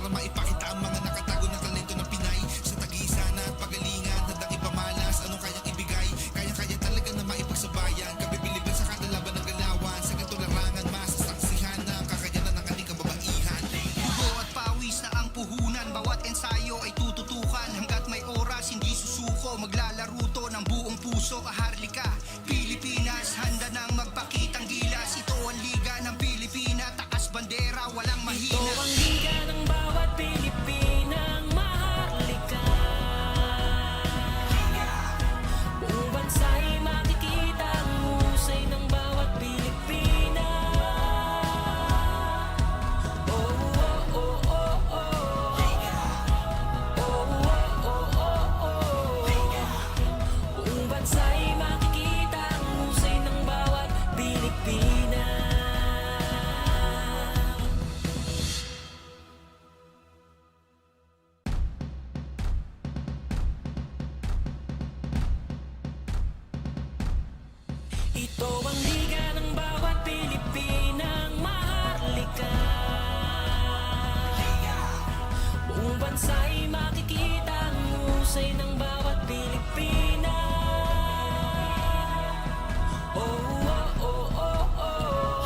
para maipakita ang mga nakatago na talento ng Pinay. Sa tag-iisa na at pagalingan, handang ipamalas anong kayang ibigay. Kaya-kaya talaga na maipagsabayan, kabibiliban sa kadalaban ng galawan. Sa ganito larangan, masasaksihan na ang kakayanan ng ating kababaihan. Dugo at pawis na ang puhunan, bawat ensayo ay tututukan. Hanggat may oras, hindi susuko, maglalaro to ng buong puso. Kaharlika, Pilipinas, handa nang magpakitang gilas. Ito ang liga ng Pilipina, takas bandera, walang mahina. Ito ang liga ng bawat Pilipinang maharlika. Buong bansa'y makikita ang husay ng bawat Pilipina. Oh, oh, oh, oh, oh. Oh, oh, oh, oh, oh. Buong bansa'y makikita ang husay ng bawat Pilipina. Ito ang liga ng bawat Pilipinang maharlika. Buong bansa'y makikita ang husay ng bawat Pilipina. Oh, oh, oh, oh, oh.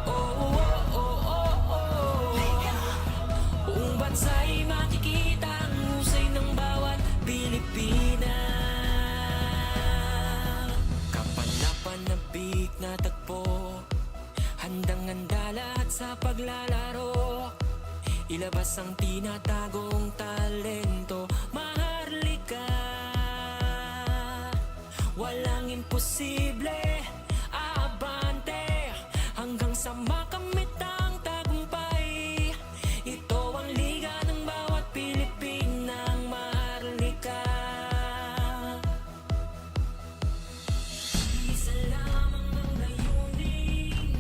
Oh, oh, oh, oh, oh. Buong bansa'y makikita ang husay ng bawat Pilipina. Kapanapanabik na tagpo, handang-handa lahat sa paglalaro. Ilabas ang tinatagong talento, maharlika. Walang imposible, aabante hanggang sa makamit ang tagumpay. Ito ang liga ng bawat Pilipinang maharlika. Isa lamang ang layunin.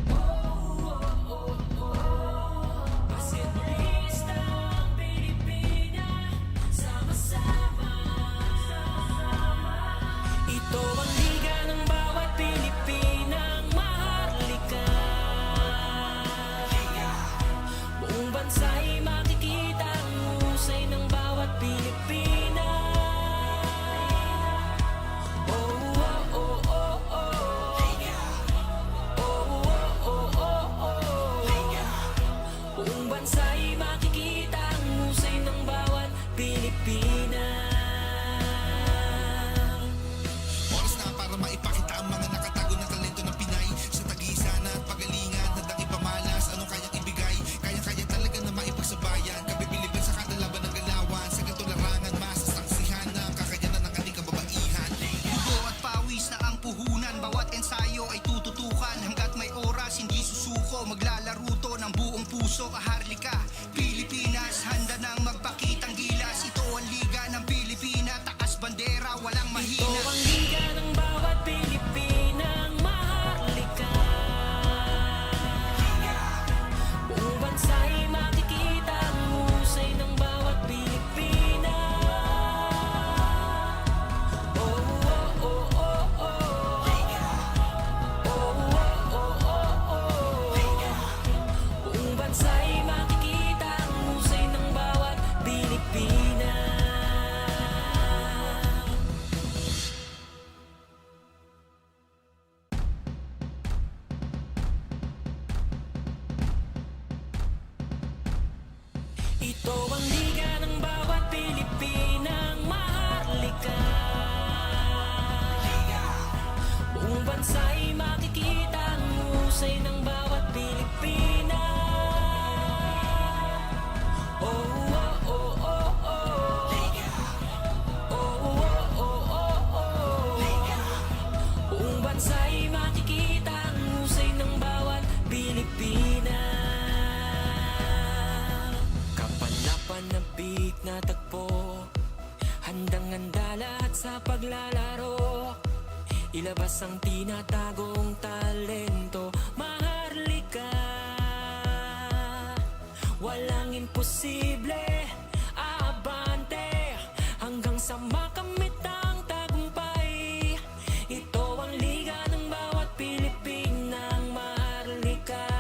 Oh, oh, oh, oh. Basketballista ang Pilipina, sama-sama. Ito ang liga ng bawat Pilipinang maharlika. Buong bansa'y makikita ang husay ng bawat Pilipina. Oh, oh, oh, oh, oh. Oh, oh, oh, oh, oh. Buong bansa'y makikita ang husay ng bawat Pilipina. Oras na para maipakita ang mga nakatago na talento ng Pinay. Sa tag-iisa na at pagalingan, handang ipamalas anong kayang ibigay. Kaya-kaya talaga na maipagsabayan, kabibiliban sa kadalaban ng galawan. Sa ganito larangan, masasaksihan na ang kakayanan ng ating kababaihan. Dugo at pawis na ang puhunan, bawat ensayo ay tututukan. Hanggat may oras, hindi susuko, maglalaro to ng buong puso. Kaharlika, Pilipinas, handa nang magpakitang gilas. Ito ang liga ng Pilipina, takas bandera, walang Ito mahina. ang liga ng bawat Pilipinang maharlika. Buong bansa'y makikita ang husay ng bawat Pilipina. Oh, oh, oh, oh, oh. Oh, oh, oh, oh, oh. Buong bansa'y makikita ang husay ng bawat Pilipina. Ito ang liga ng bawat Pilipinang maharlika. Buong bansa'y makikita ang husay ng bawat Pilipina. Oh, oh, oh, oh, oh. Oh, oh, oh, oh, oh. Buong bansa'y makikita ang husay ng bawat Pilipina. Kapanapanabik na tagpo, handang-handa lahat sa paglalaro. Ilabas ang tinatagong talento, maharlika. Walang imposible, aabante hanggang sa makamit ang tagumpay. Ito ang liga ng bawat Pilipinang maharlika.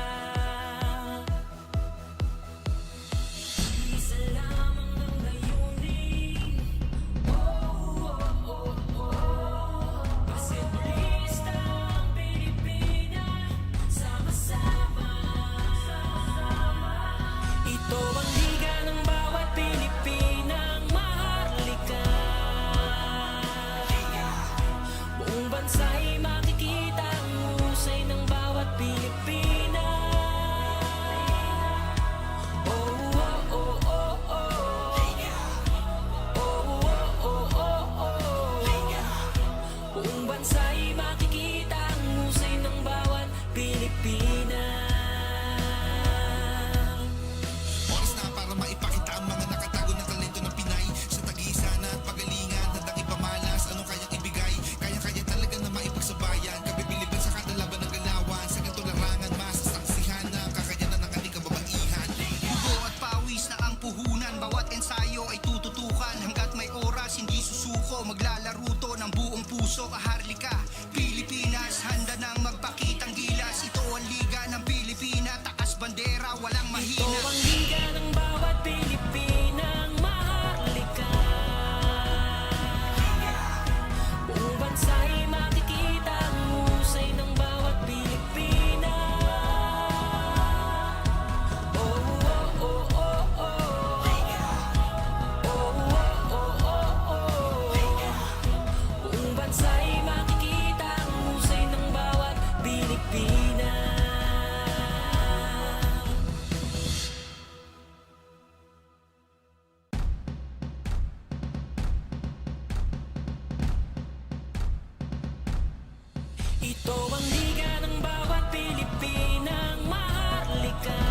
Ito ang liga ng bawat Pilipinang maharlika.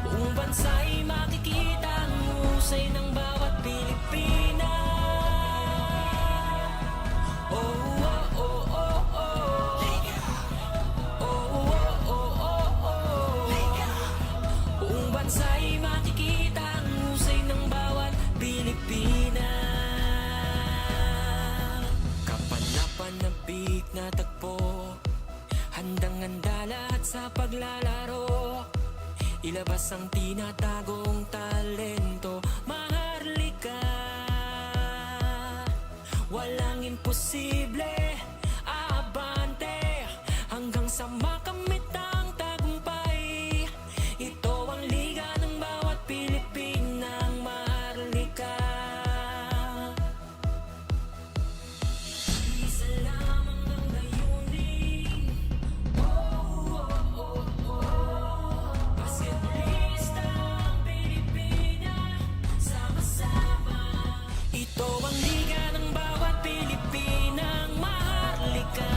Buong bansa'y makikita ang husay ng bawat Pilipina. Oh, oh, oh, oh, oh. Oh, oh, oh, oh, oh. Buong bansa'y makikita ang husay ng bawat Pilipina. Kapanapanabik na tagpo, handang-handa lahat sa paglalaro. Ilabas ang tinatagong talento, maharlika. Walang imposible, aabante hanggang sa makamit ang tagumpay. Ito ang liga ng bawat Pilipinang maharlika. Isa lamang ang layunin. Oh, oh, oh, oh. Basketballista ang Pilipina, sama-sama. Ito ang liga ng bawat Pilipinang maharlika.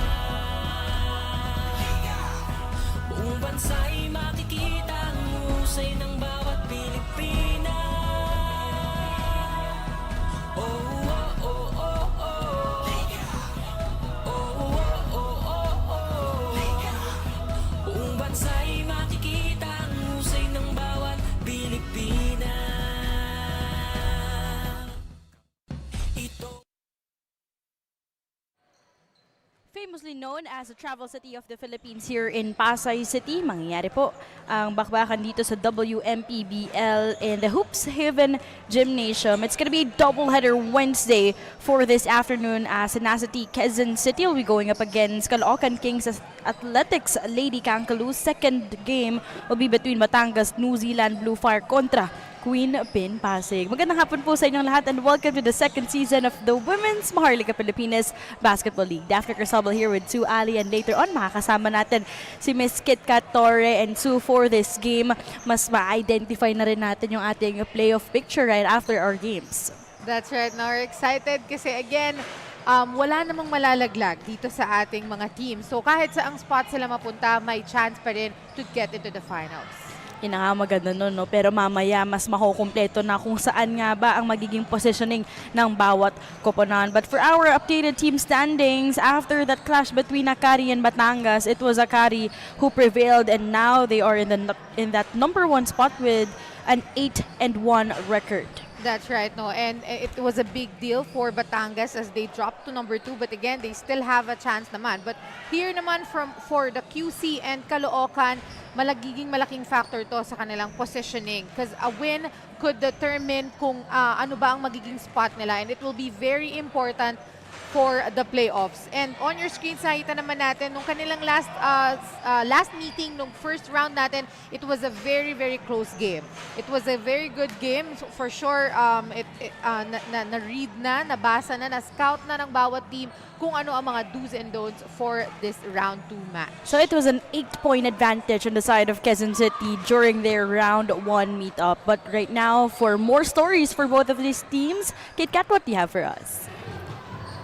Buong bansa'y makikita ang husay ng bawat Pilipina. Oh, oh, oh, oh, oh. Oh, oh, oh, oh, oh. Buong bansa'y makikita ang husay ng bawat Pilipina. Ito Famously known as the travel city of the Philippines here in Pasay City, mangyayari po ang bakbakan dito sa Wmpbl in the Hoops Haven Gymnasium. It's gonna be a doubleheader Wednesday for this afternoon as Tenacity Quezon City will be going up against Caloocan Kings Athletics Lady Kankaloo. Second game will be between Batangas New Zealand Blue Fire kontra Queen Pin Pasig. Magandang hapon po sa inyong lahat and welcome to the second season of the Women's Maharlika Pilipinas Basketball League. Daphne Crisabel here with Sue Ali and later on makakasama natin si Miss Kit Kat Torre and Sue for this game. Mas ma-identify na rin natin yung ating playoff picture right after our games. That's right. Now we're excited kasi again, wala namang malalaglag dito sa ating mga team. So kahit saang spot sila mapunta, may chance pa rin to get into the finals. Yun na nga maganda nun, no? Pero mamaya mas makukumpleto na kung saan nga ba ang magiging positioning ng bawat koponan. But for our updated team standings, after that clash between Akari and Batangas, it was Akari who prevailed and now they are in that number 1 spot with an 8-1 record. That's right, no, and it was a big deal for Batangas as they dropped to number 2. But again, they still have a chance naman. But here naman for the QC and Caloocan, malagiging malaking factor to sa kanilang positioning because a win could determine kung ano ba ang magiging spot nila, and it will be very important for the playoffs. And on your screen, nakita naman natin nung kanilang last meeting, nung first round natin, it was a very, very close game. It was a very good game. So for sure, na-read nabasa na, na-scout na ng bawat team kung ano ang mga do's and don'ts for this round 2 match. So it was an 8-point advantage on the side of Quezon City during their round 1 meetup. But right now, for more stories for both of these teams, Kit Kat, what do you have for us?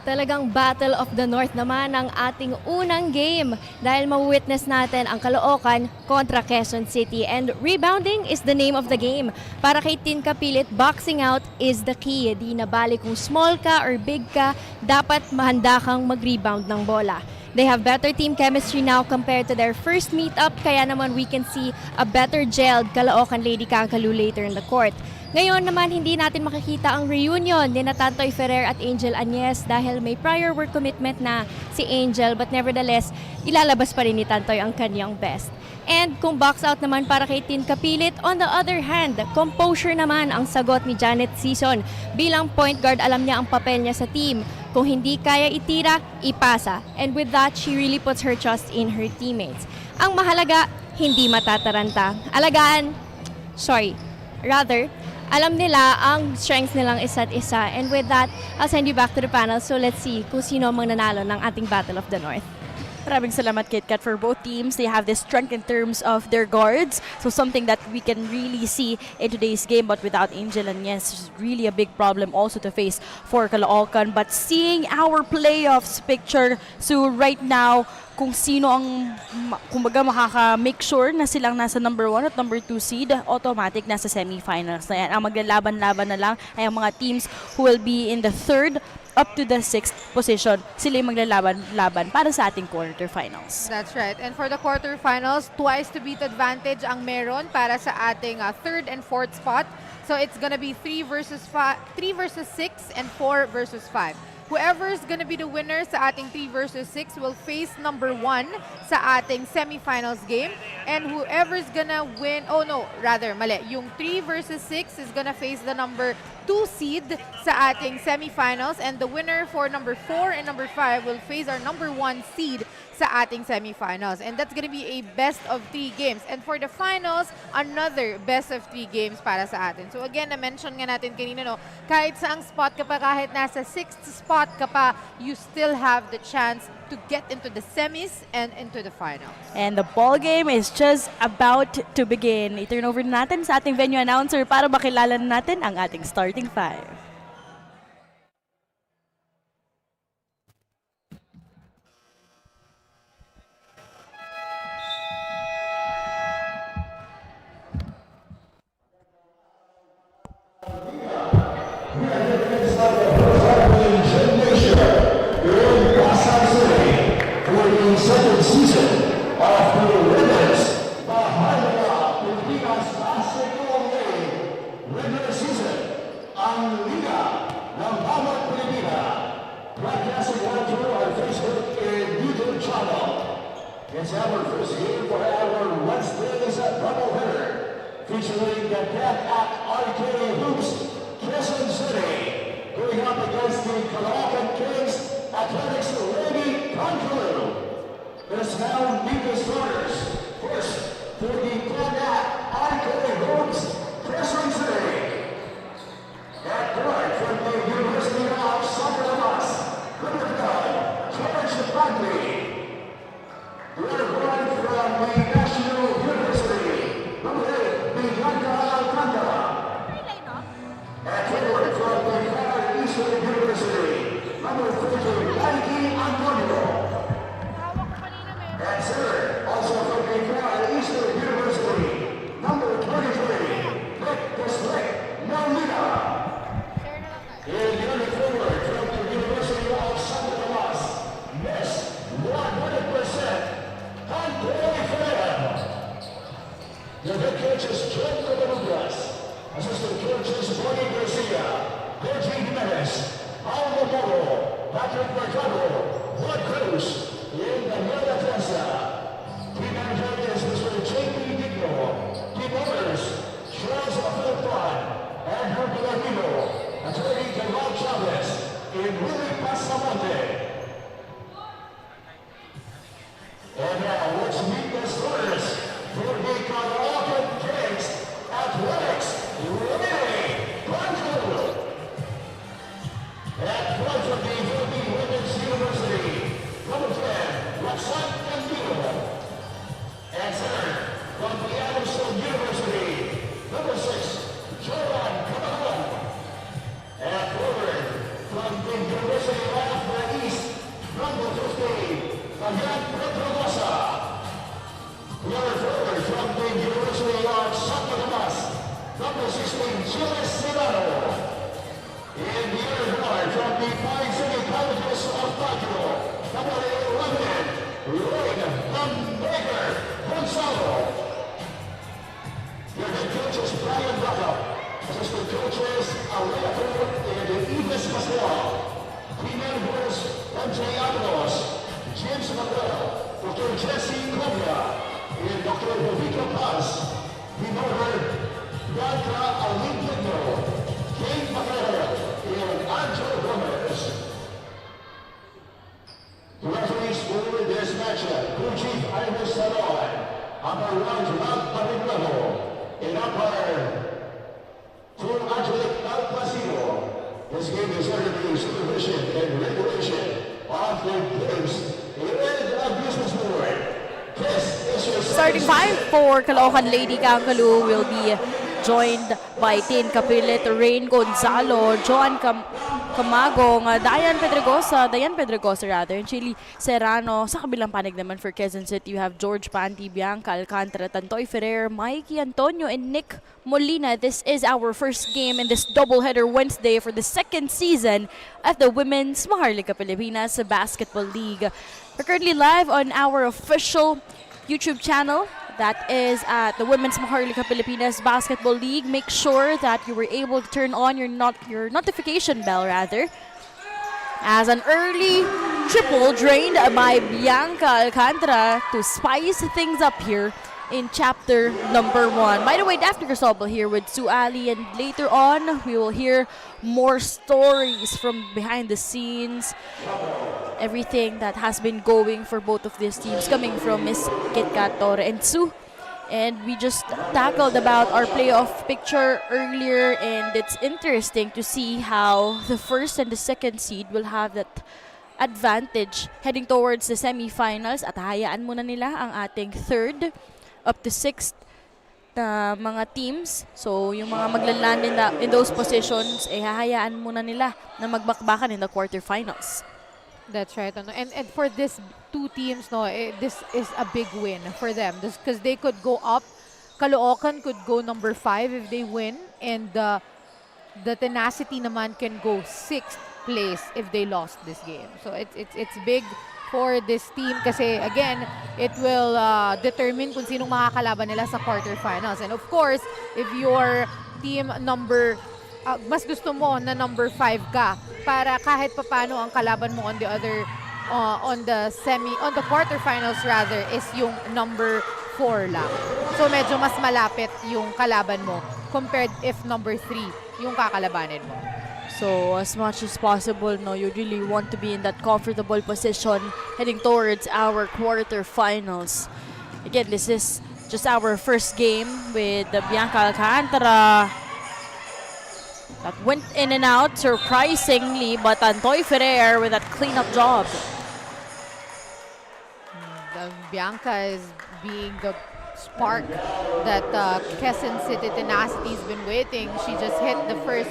Talagang Battle of the North naman ang ating unang game dahil ma-witness natin ang Caloocan kontra Quezon City, and rebounding is the name of the game. Para kay Tin Kapilit, boxing out is the key. Di na bali kung small ka or big ka, dapat mahanda kang mag-rebound ng bola. They have better team chemistry now compared to their first meetup, kaya naman we can see a better gelled Caloocan Lady Kankaloo later in the court. Ngayon naman, hindi natin makikita ang reunion ni Tantoy Ferrer at Angel Agnes dahil may prior work commitment na si Angel, but nevertheless, ilalabas pa rin ni Tantoy ang kanyang best. And kung box out naman para kay Tin Kapilit, on the other hand, composure naman ang sagot ni Janet Season. Bilang point guard, alam niya ang papel niya sa team. Kung hindi kaya itira, ipasa. And with that, she really puts her trust in her teammates. Ang mahalaga, hindi matataranta. Alam nila ang strengths nilang isa't isa. And with that, I'll send you back to the panel. So let's see kung sino ang mananalo ng ating Battle of the North. Maraming salamat, KitKat, for both teams. They have this strength in terms of their guards. So something that we can really see in today's game. But without Angel and Yes, it's really a big problem also to face for Caloocan. But seeing our playoffs picture, so right now, kung sino ang kumbaga makaka-make sure na silang nasa number 1 at number 2 seed, automatic nasa semifinals na yan. Ang maglalaban-laban na lang ay ang mga teams who will be in the 3rd up to the 6th position. Sila yung maglalaban-laban para sa ating quarterfinals. That's right. And for the quarterfinals, twice to beat advantage ang meron para sa ating 3rd and 4th spot. So it's gonna be 3 versus 6 and 4 versus 5. Whoever's gonna be the winner sa ating 3 versus 6 will face number 1 sa ating semifinals game. And whoever's gonna win, mali. Yung 3 versus 6 is gonna face the number 2 seed sa ating semifinals. And the winner for number 4 and number 5 will face our number 1 seed sa ating semifinals. And that's gonna be a best of 3 games. And for the finals, another best of 3 games para sa atin. So again, na-mention nga natin kanina, kahit saang spot ka pa, kahit nasa 6th spot ka pa, you still have the chance to get into the semis and into the finals. And the ball game is just about to begin. I-turn over na natin sa ating venue announcer para makilala na natin ang ating starting 5. Second season of the Women's Pilipinas Basketball League regular season ang Liga ng Bawat Pilipina. Broadcasting live through our Facebook and YouTube channel. It's our first game for our Wednesday's doubleheader featuring the Death at RK Hoops, Quezon City, going up against the Caloocan Kings Athletics Lady Kankaloo. Let's now meet the starters. First, for the Death at RK Hoops, Quezon City. At guard from the University of Sacramento, number 9, George Bagley. The other guard from the National University, number 8, Bianca Alcantara. At forward from the Far Eastern University, number 13, Nike Antonio. At center, also from the Far Eastern University, number 23, Nick Deslick Molina. And running forward from the University of Santa Cruz, Miss 100%, Anthony Fred. The head coach is John Covarrubias. Assistant coaches Tony Garcia, Reggie Jimenez, Paulo Moro, Patrick Mercado, Juan Cruz, and Daniel Atenza. Team manager is Mr. J.P. Digno. Team owners, Charles Afelpan, Andrew Pilagino, Attorney Jamal Chavez, and Willie Pasamonte. And now let's meet the starters for the Caloocan Kings Athletics Lady Kankaloo. At front of the Philippine Women's University, number 10, Roxanne Candino. And center, from the Anderson University, number 6, Joran Camaron. And forward, from the University of the East, number 15, Ayan Petrovosa. The other forward, from the University of Santa Cruz, number 16, Gilles Serrano. And the other guard, from the Pine City Colleges of Baguio, number 11, Lloyd Baker Gonzalo. Your head coaches Brian Backup, assistant coaches Alea Ford and Ives Pascual. Team members MJ Avalos, James McGraw, Dr. Jesse Cobra, and Dr. Rovico Paz. Team member Bianca Alindigno, Kate McGraw, and Angel Gomez. The referees for this matchup, Crew Chief Iris Salon, umpire Raj Rob Paniglavo, and umpire Full Angelic Al Placido. This game is under the supervision and regulation of the games and abuses our Caloocan Lady Kankaloo will be joined by Tin Capilit, Rain Gonzalo, Joan Camagong, Dayan Pedregosa rather, and Chili Serrano. Sa kabilang panig naman for Quezon City, you have George Panty, Bianca Alcantara, Tantoy Ferrer, Mikey Antonio, and Nick Molina. This is our first game in this doubleheader Wednesday for the second season of the Women's Maharlika Pilipinas Basketball League. We're currently live on our official YouTube channel. That is at the Women's Maharlika Pilipinas Basketball League. Make sure that you were able to turn on your notification bell rather. As an early triple drained by Bianca Alcantara to spice things up here in chapter number 1. By the way, Daphne Crisobal here with Sue Ali, and later on we will hear more stories from behind the scenes. Everything that has been going for both of these teams coming from Miss Kitkat Torre and Sue. And we just tackled about our playoff picture earlier, and it's interesting to see how the first and the second seed will have that advantage heading towards the semifinals, at hayaan muna nila ang ating third up to sixth na mga teams. So yung mga maglaland in those positions, hahayaan muna nila na magbakbakan in the quarterfinals. That's right. And for this two teams, this is a big win for them. Because they could go up. Caloocan could go number 5 if they win. And the Tenacity naman can go 6th place if they lost this game. So it's big for this team kasi again, it will determine kung sinong makakalaban nila sa quarterfinals. And of course, if your team mas gusto mo na number 5 ka para kahit papano ang kalaban mo on the other on the quarterfinals rather is yung number 4 lang. So medyo mas malapit yung kalaban mo compared if number 3 yung kakalabanin mo. So as much as possible, you really want to be in that comfortable position heading towards our quarterfinals. Again, this is just our first game with the Bianca Alcantara. That went in and out surprisingly, but Antoy Ferrer with that cleanup job. Bianca is being the spark that Quezon City Tenacity has been waiting. She just hit the first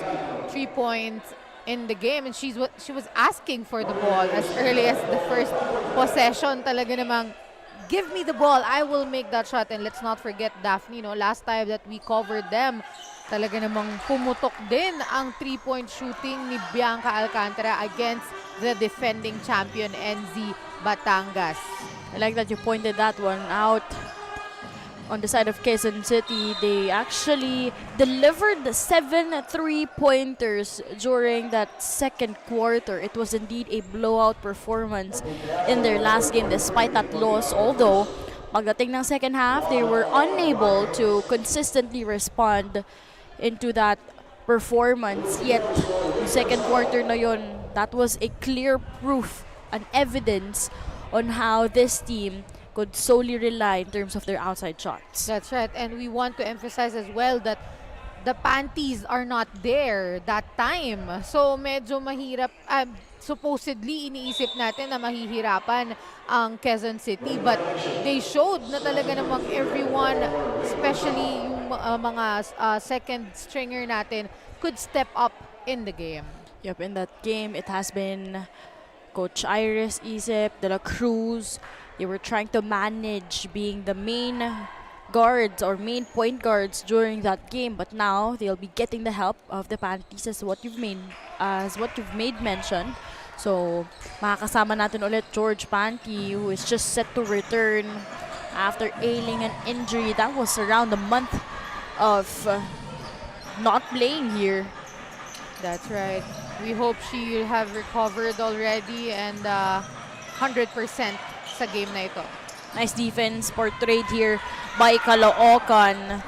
3 points in the game, and she was asking for the ball as early as the first possession. Talaga namang, give me the ball, I will make that shot. And let's not forget, Daphne, last time that we covered them, talaga namang pumutok din ang 3-point shooting ni Bianca Alcantara against the defending champion NZ Batangas. I like that you pointed that one out. On the side of Quezon City, they actually delivered 7 3-pointers during that second quarter. It was indeed a blowout performance in their last game despite that loss. Although, pagdating ng second half, they were unable to consistently respond into that performance. Yet, the second quarter na yun, that was a clear proof, an evidence on how this team could solely rely in terms of their outside shots. That's right. And we want to emphasize as well that the panties are not there that time. So medyo mahirap. Supposedly, iniisip natin na mahihirapan ang Quezon City. But they showed na talaga namang everyone, especially yung mga second stringer natin, could step up in the game. Yep, in that game, it has been Coach Iris, Isip, De La Cruz. They were trying to manage being the main guards or main point guards during that game, but now they'll be getting the help of the panties as what you've made mention. So makakasama natin ulit George Panty, who is just set to return after ailing an injury that was around a month of not playing here. That's right. We hope she will have recovered already and 100% sa game na ito. Nice defense portrayed here by Caloocan.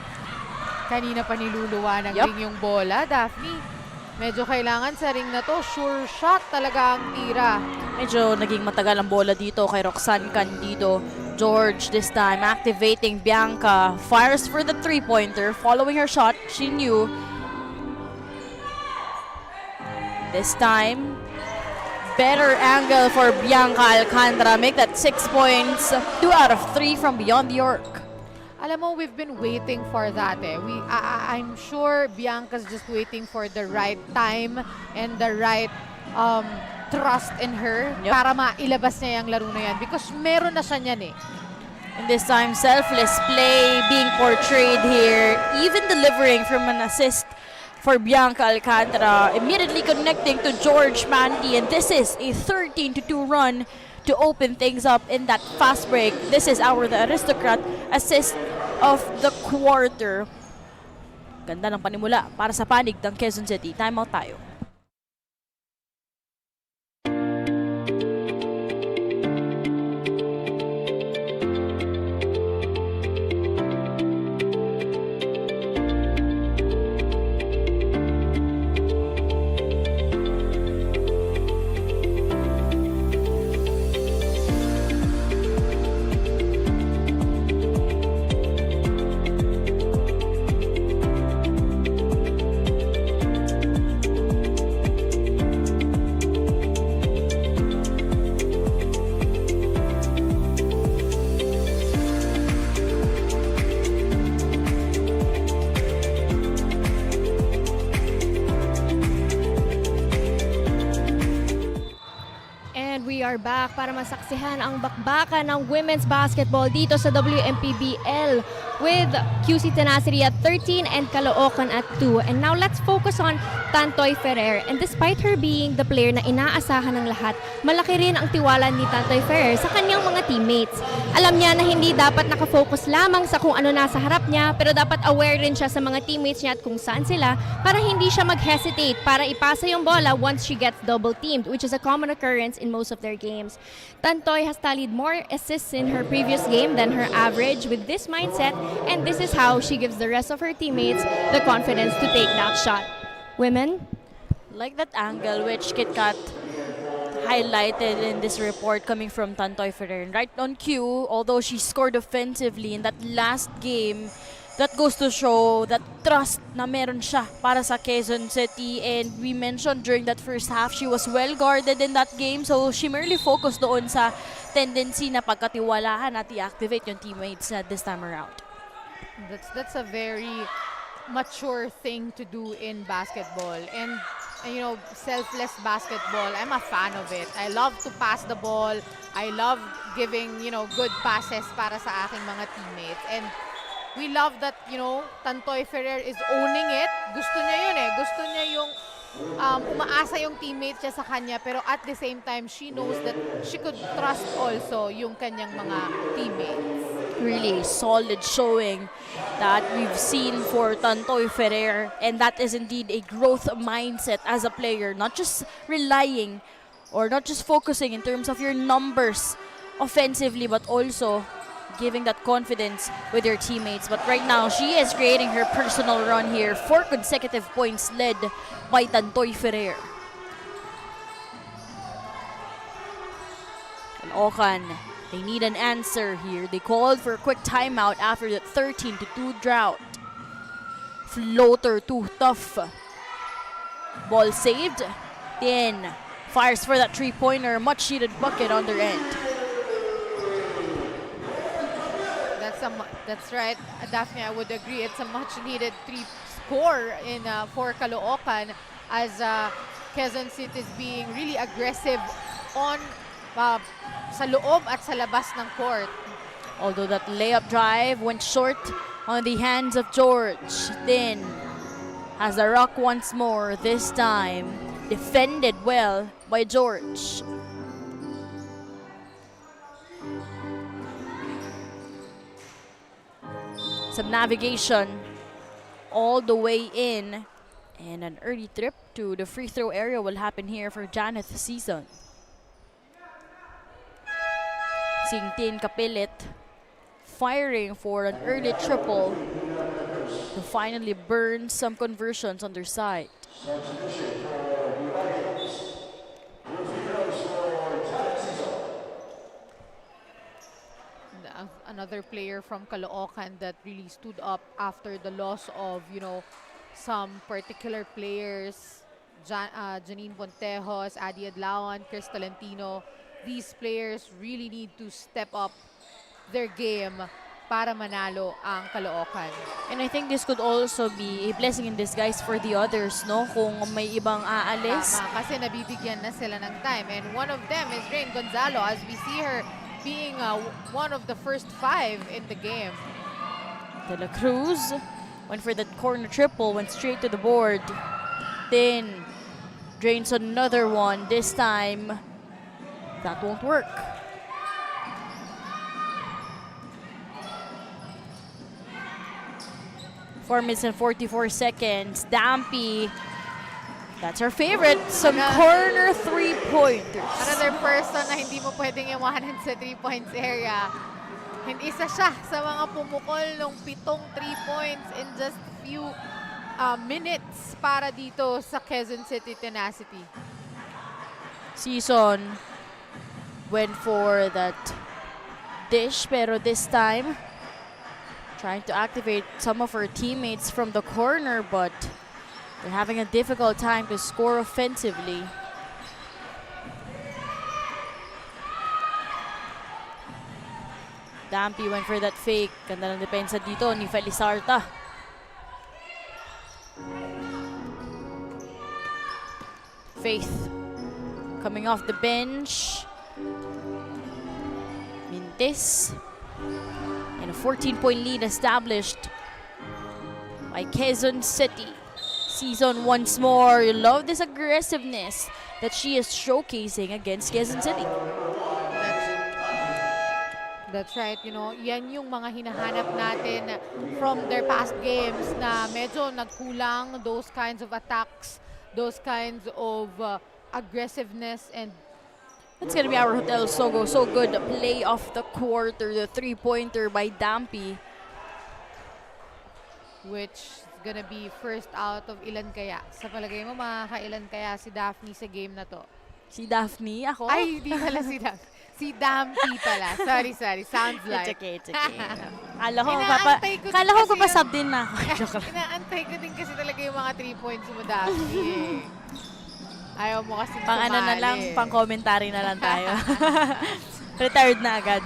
Kanina pa niluluwa ng ring yung bola, Daphne. Medyo kailangan sa ring na to. Sure shot talaga ang tira. Medyo naging matagal ang bola dito kay Roxanne Candido. George this time activating Bianca. Fires for the 3-pointer. Following her shot, she knew. This time, better angle for Bianca Alcantara. Make that 6 points. 2 out of 3 from beyond the arc. Alam mo, we've been waiting for that eh. I'm sure Bianca's just waiting for the right time and the right trust in her Yep. para mailabas niya yung laro na yan because meron na siya niyan eh. And this time, selfless play being portrayed here, even delivering from an assist for Bianca Alcantara, immediately connecting to George Mandy, and this is a 13-2 run to open things up in that fast break. This is the Aristocrat assist of the quarter. Ganda ng panimula para sa panig ng Quezon City. Timeout tayo. We are back para masaksihan ang bakbakan ng women's basketball dito sa WMPBL with QC Tenacity at 13 and Caloocan at 2. And now let's focus on Tantoy Ferrer. And despite her being the player na inaasahan ng lahat, malaki rin ang tiwala ni Tantoy Ferrer sa kanyang mga teammates. Alam niya na hindi dapat nakafocus lamang sa kung ano nasa harap niya, pero dapat aware rin siya sa mga teammates niya at kung saan sila para hindi siya mag-hesitate para ipasa yung bola once she gets double-teamed, which is a common occurrence in most of their games. Tantoy has tallied more assists in her previous game than her average with this mindset, and this is how she gives the rest of her teammates the confidence to take that shot. Women? Like that angle which KitKat highlighted in this report coming from Tantoy Ferrer. Right on cue, although she scored offensively in that last game, that goes to show that trust na meron siya para sa Quezon City. And we mentioned during that first half, she was well guarded in that game. So she merely focused doon sa tendency na pagkatiwalaan at i-activate yung teammates this time around. That's a very mature thing to do in basketball. And you know, selfless basketball, I'm a fan of it. I love to pass the ball. I love giving, you know, good passes para sa aking mga teammates. And we love that, you know, Tantoy Ferrer is owning it. Gusto niya yun eh. Gusto niya yung umaasa yung teammates niya sa kanya, pero at the same time, she knows that she could trust also yung kanyang mga teammates. Really solid showing that we've seen for Tantoy Ferrer, and that is indeed a growth mindset as a player, not just relying or not just focusing in terms of your numbers offensively, but also giving that confidence with your teammates. But right now, she is creating her personal run here. 4 consecutive points led by Tantoy Ferrer. And Okan, they need an answer here. They called for a quick timeout after that 13-2 drought. Floater too tough. Ball saved. Then fires for that three-pointer. Much needed bucket on their end. That's right, Daphne, I would agree. It's a much-needed score in for Caloocan as Quezon City is being really aggressive on sa loob at sa labas ng court. Although that layup drive went short on the hands of George. Then has the rock once more, this time defended well by George. Some navigation all the way in, and an early trip to the free throw area will happen here for Janeth Season. Seeing Tin Kapilit firing for an early triple to finally burn some conversions on their side. Another player from Caloocan that really stood up after the loss of, you know, some particular players, Janine Pontejos, Adi Adlawan, Chris Tolentino. These players really need to step up their game para manalo ang Caloocan. And I think this could also be a blessing in disguise for the others, no? Kung may ibang aalis. Tama, kasi nabibigyan na sila ng time. And one of them is Rain Gonzalo, as we see her being one of the first 5 in the game. De La Cruz went for that corner triple, went straight to the board. Then drains another one. This time, that won't work. 4 minutes and 44 seconds. Dampy, that's her favorite. Some corner three-pointers. Another person na hindi mo pwedeng iwanan sa 3 points area. Hindi isa siya sa mga pumukol ng 7 3 points in just a few minutes para dito sa Quezon City Tenacity. Season went for that dish, pero this time trying to activate some of her teammates from the corner, but they're having a difficult time to score offensively. Dampy went for that fake. Ganda ng depensa dito ni Felizarta. Faith coming off the bench. Mintis. And a 14-point lead established by Quezon City. Season once more. You love this aggressiveness that she is showcasing against Quezon City. That's right, you know, yan yung mga hinahanap natin from their past games na medyo nagkulang, those kinds of attacks, those kinds of aggressiveness. And that's gonna be our Hotel Sogo. So good play off the quarter, the three-pointer by Dampy. which is gonna be first out of ilan kaya? Sa palagay mo, makakailan kaya si Daphne sa game na to? Si Daphne? Ako? Ay, hindi pala si Daphne. Si Dampy pala. Sorry. Sounds like. It's okay. Kala ko, Inaantay ko kala ko kasi papasub din na ako. Joke lang. Inaantay ko din kasi talaga yung mga 3 points mo, Daphne. Ayaw mo kasi Pang ano na lang, pang commentary na lang tayo. Retired na agad.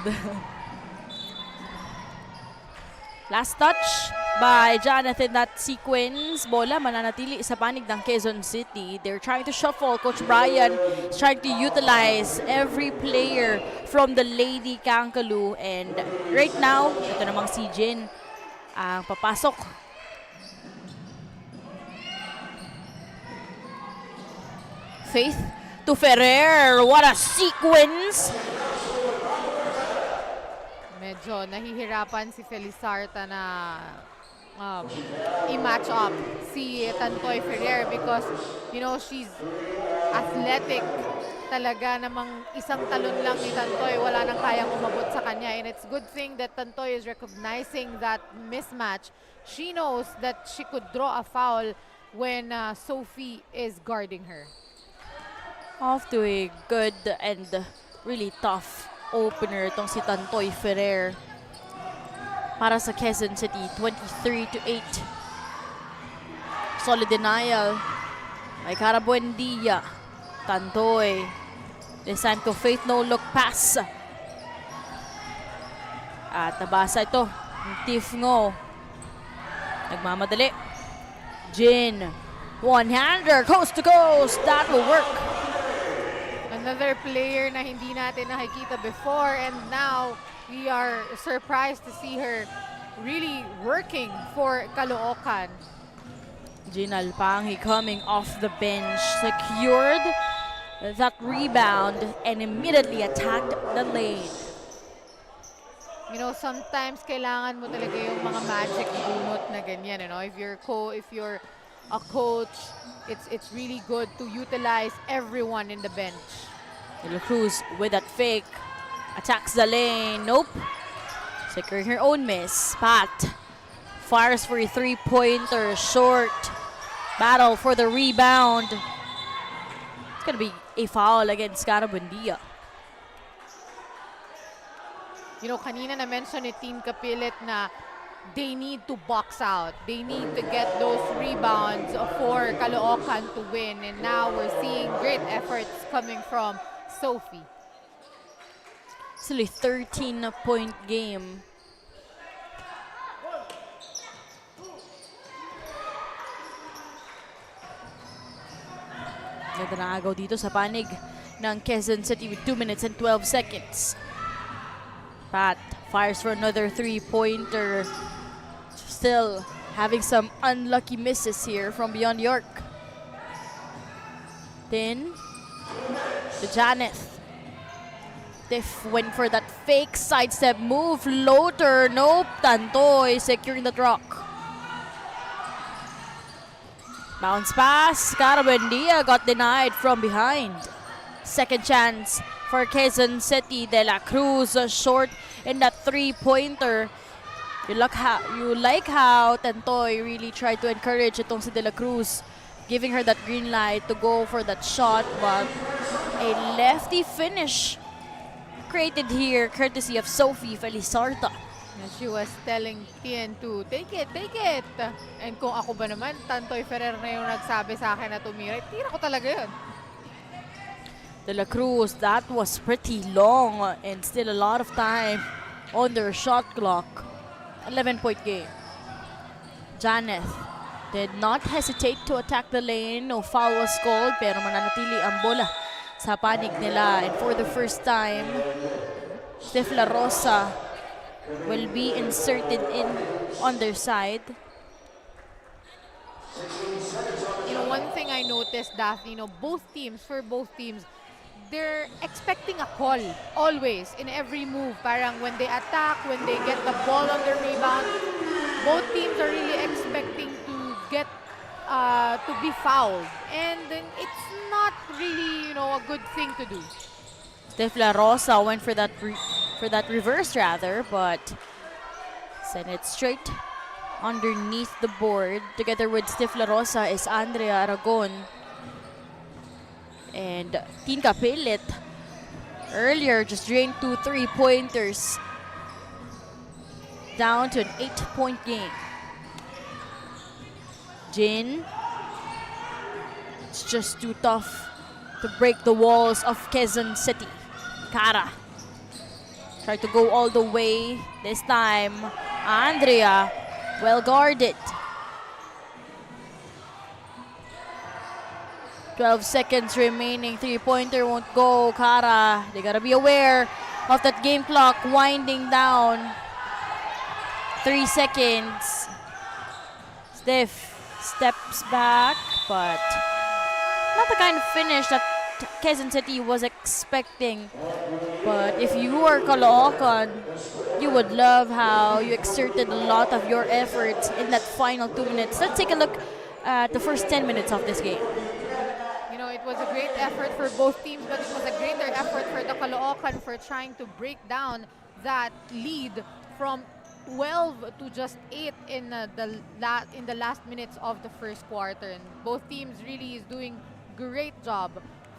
Last touch by Jonathan. That sequence, bola mananatili sa panig ng Quezon City. They're trying to shuffle. Coach Brian is trying to utilize every player from the Lady Kankaloo. And right now, ito namang si Jin ang papasok. Faith to Ferrer. What a sequence! Medyo nahihirapan si Felizarta na i-match up si Tantoy Ferrer because, you know, she's athletic. Talaga namang isang talon lang ni Tantoy, wala nang kayang umabot sa kanya. And it's good thing that Tantoy is recognizing that mismatch. She knows that she could draw a foul when Sophie is guarding her. Off to a good and really tough opener itong si Tantoy Ferrer para sa Quezon City, 23-8. Solid denial by Cara Buendia. Tantoy, this time to Faith, no look pass. At nabasa ito ng Tifngo. Nagmamadali. Jin, one-hander, coast to coast. That will work. Another player na hindi natin nakikita before, and now we are surprised to see her really working for Caloocan. Ginal Panghi coming off the bench, secured that rebound and immediately attacked the lane. You know, sometimes kailangan mo talaga yung mga magic bunot na ganyan, you know. If you're a coach, it's really good to utilize everyone in the bench. De La Cruz with that fake, attacks the lane. Nope. Securing her own miss. Pat fires for a three-pointer, short. Battle for the rebound. It's gonna be a foul against Cara Buendia. You know, kanina na-mention ni Team Kapilit na they need to box out. They need to get those rebounds for Caloocan to win. And now we're seeing great efforts coming from Sophie. Still a 13-point game Ganda na agaw dito sa panig ng Quezon City with 2 minutes and 12 seconds. Pat fires for another three-pointer. Still having some unlucky misses here from beyond the arc. Then, to Janeth. Tiff went for that fake sidestep move. Floater. Nope. Tantoy securing the rock. Bounce pass. Carabuendia got denied from behind. Second chance for Quezon City. De La Cruz short in that three-pointer. You like how Tantoy really tried to encourage itong si De La Cruz, giving her that green light to go for that shot, but a lefty finish created here courtesy of Sophie Felizarta. And she was telling Tien to take it, take it. And kung ako ba naman, Tantoy Ferrer na yung nagsabi sa akin na tumira, tira ko talaga yun. De La Cruz, that was pretty long and still a lot of time on their shot clock. 11-point game. Janeth did not hesitate to attack the lane. No foul was called, pero mananatili ang bola sa panig nila. And for the first time, Steph La Rosa will be inserted in on their side. You know, one thing I noticed, Daphne, both teams, they're expecting a call always in every move. Parang when they attack, when they get the ball on the rebound, both teams are really expecting to get to be fouled. And then it's not really, a good thing to do. Steph La Rosa went for that reverse rather, but sent it straight underneath the board. Together with Steph La Rosa is Andrea Aragon. And Tinka Pilit earlier just drained 2 3-pointers down to an 8-point game. Jin, it's just too tough to break the walls of Quezon City. Kara tried to go all the way this time. Andrea, well guarded. 12 seconds remaining. Three-pointer won't go. Kara, they gotta be aware of that game clock winding down. 3 seconds. Steph steps back, but not the kind of finish that Quezon City was expecting. But if you are Caloocan, you would love how you exerted a lot of your efforts in that final 2 minutes. Let's take a look at the first 10 minutes of this game. It was a great effort for both teams, but it was a greater effort for the Caloocan for trying to break down that lead from 12 to just 8 in the last minutes of the first quarter. And both teams really is doing great job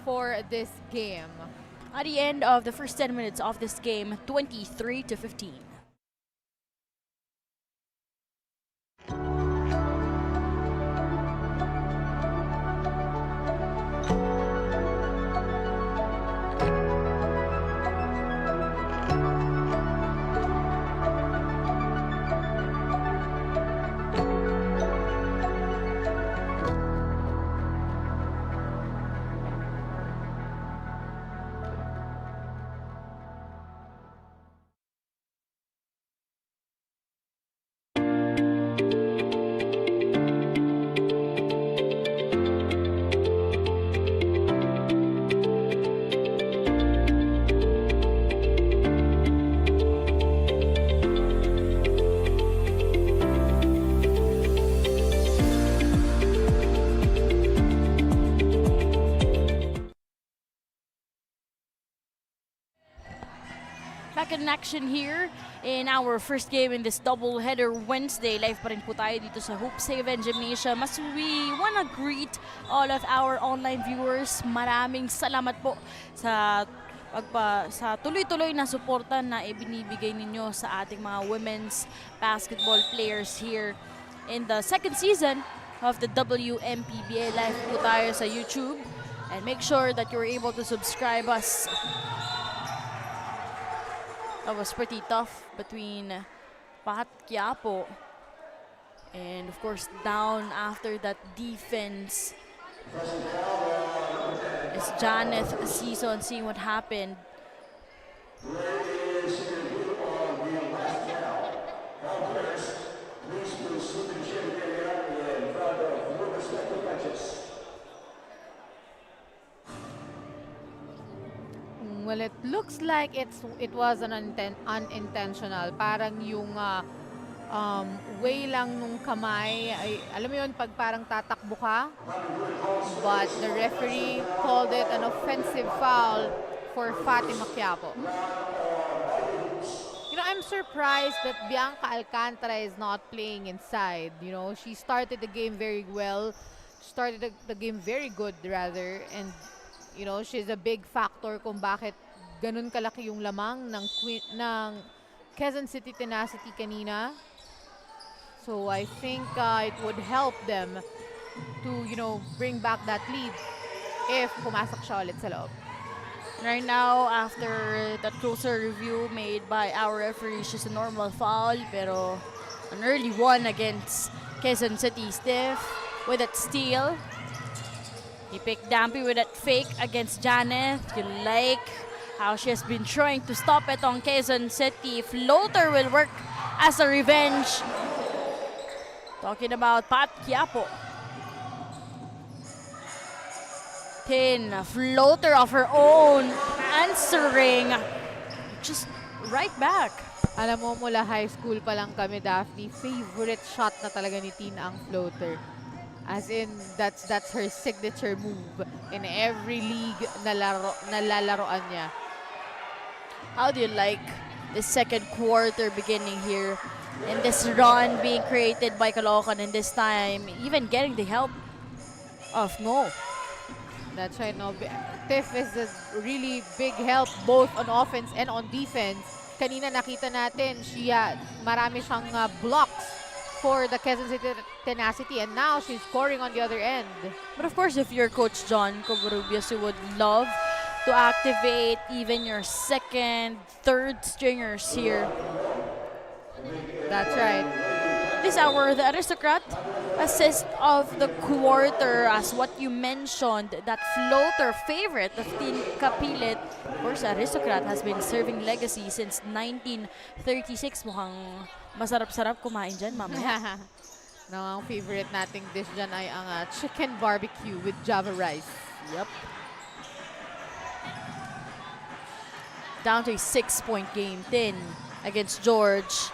for this game. At the end of the first 10 minutes of this game, 23-15. Back in action here in our first game in this double-header Wednesday. Live pa rin po tayo dito sa Hoops Haven Gymnasium. As we wanna greet all of our online viewers, maraming salamat po sa tuloy-tuloy na suporta na ibinibigay ninyo sa ating mga women's basketball players here in the second season of the Wmpbl. Live po tayo sa YouTube, and make sure that you're able to subscribe us. That was pretty tough between Pat Quiapo and of course down after that defense It's Janeth Season seeing what happened. Well, it looks like it was an unintentional. Parang yung way lang nung kamay, ay, alam mo yun, pag parang tatakbo ka. But the referee called it an offensive foul for Fatima Quiapo. You know, I'm surprised that Bianca Alcantara is not playing inside. You know, she started the game very well. Started the game very good, rather. And, you know, she's a big factor kung bakit ganun kalaki yung lamang ng Quezon City Tenacity kanina. So I think it would help them to, you know, bring back that lead if pumasok siya ulit sa loob. Right now, after that closer review made by our referee, it's just a normal foul, pero an early one against Quezon City. Stiff with that steal. He picked Dampy with that fake against Janeth. You like how she has been trying to stop it on Quezon City. Floater will work as a revenge. Talking about Pat Quiapo. Tin, floater of her own, answering just right back. Alam mo, mula high school pa lang kami, Daphne, favorite shot na talaga ni Tina ang floater. As in, that's her signature move in every league na lalaroan niya. How do you like the second quarter beginning here? And this run being created by Caloocan, and this time even getting the help of Mo. That's right, no. Tiff is a really big help both on offense and on defense. Kanina nakita natin, marami siyang blocks for the Quezon City Tenacity, and now she's scoring on the other end. But of course, if you're Coach John Covarrubias, you would love to activate even your second, third stringers here. That's right. This hour, the Aristocrat assist of the quarter, as what you mentioned, that floater favorite of Team Kapilit. Of course, Aristocrat has been serving legacy since 1936. Mukhang masarap-sarap kumain dyan, mamaya. No, ang favorite nating dish dyan ay ang chicken barbecue with Java rice. Yep. Down to a 6-point game, 10 against George.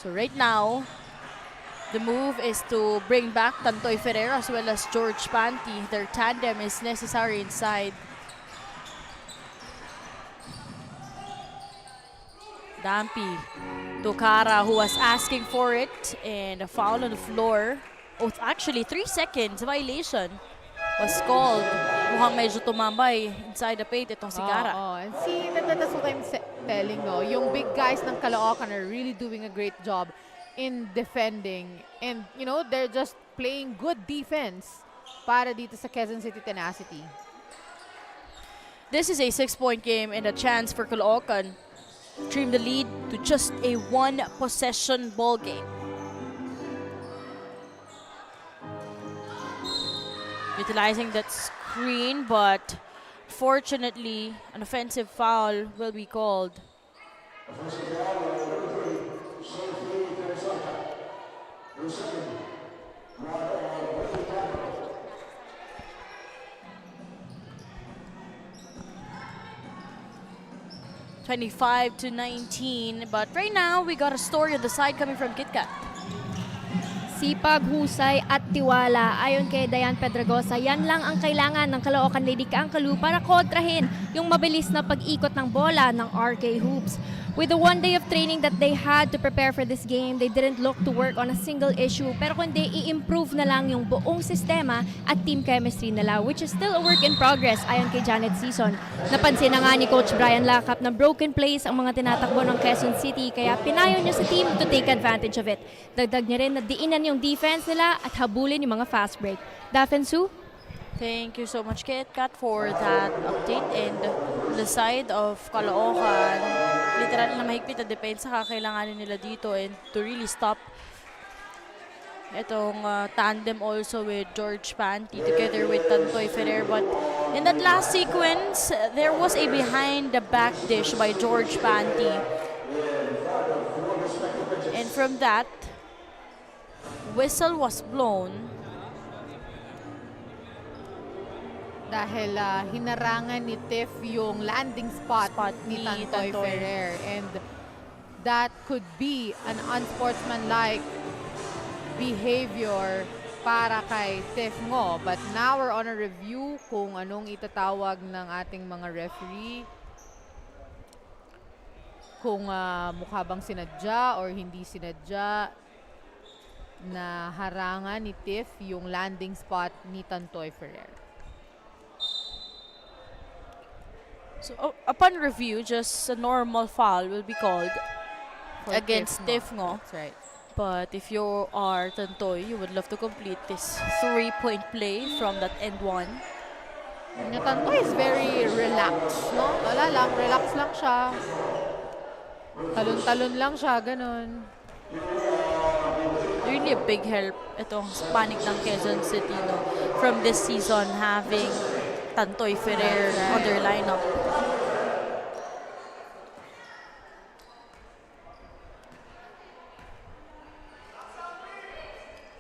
So right now, the move is to bring back Tantoy Ferrer as well as George Panty. Their tandem is necessary inside. Dampy to Cara, who was asking for it, and a foul on the floor. Oh, actually, 3 seconds violation was called. Mukhang medyo tumambay inside the paint itong si Cara. And see, that's what I'm telling, no? Yung big guys ng Caloocan are really doing a great job in defending. And, you know, they're just playing good defense para dito sa Quezon City Tenacity. This is a 6-point game and a chance for Caloocan to trim the lead to just a 1-possession ball game. Utilizing that screen, but fortunately, an offensive foul will be called. (25-19), but right now we got a story on the side coming from KitKat. Sipag, husay at tiwala. Ayon kay Dayan Pedragosa, yan lang ang kailangan ng Caloocan Lady Kankaloo para kontrahin yung mabilis na pag-ikot ng bola ng RK Hoops. With the 1 day of training that they had to prepare for this game, they didn't look to work on a single issue, pero kundi i-improve na lang yung buong sistema at team chemistry nila, which is still a work in progress ayon kay Janet Season. Napansin na nga ni Coach Brian Lacap na broken plays ang mga tinatakbo ng Quezon City, kaya pinayo niya sa team to take advantage of it. Dagdag niya rin na diinan yung defense nila at habulin yung mga fast break. Daphne Sue? Thank you so much, KitKat, for that update. And the side of Caloocan, literal na mahigpit na depensa kakailanganin nila dito, and to really stop Itong tandem also with George Panty together with Tantoy Ferrer. But in that last sequence, there was a behind the back dish by George Panty. And from that, whistle was blown. Dahil hinarangan ni Tiff yung landing spot ni Tantoy Ferrer. And that could be an unsportsmanlike behavior para kay Tiff Ngo. But now we're on a review kung anong itatawag ng ating mga referee. Kung mukha bang sinadya or hindi sinadya na harangan ni Tiff yung landing spot ni Tantoy Ferrer. So upon review, just a normal foul will be called For against Tiff Tiff Ngo. That's right. But if you are Tantoy, you would love to complete this 3-point play from that end one. Yung Tantoy is very relaxed, no? Wala lang, relax lang siya. Talon-talon lang siya, ganun. Really a big help itong panic ng Quezon City, no? From this season, having Tantoy Ferrer on their lineup.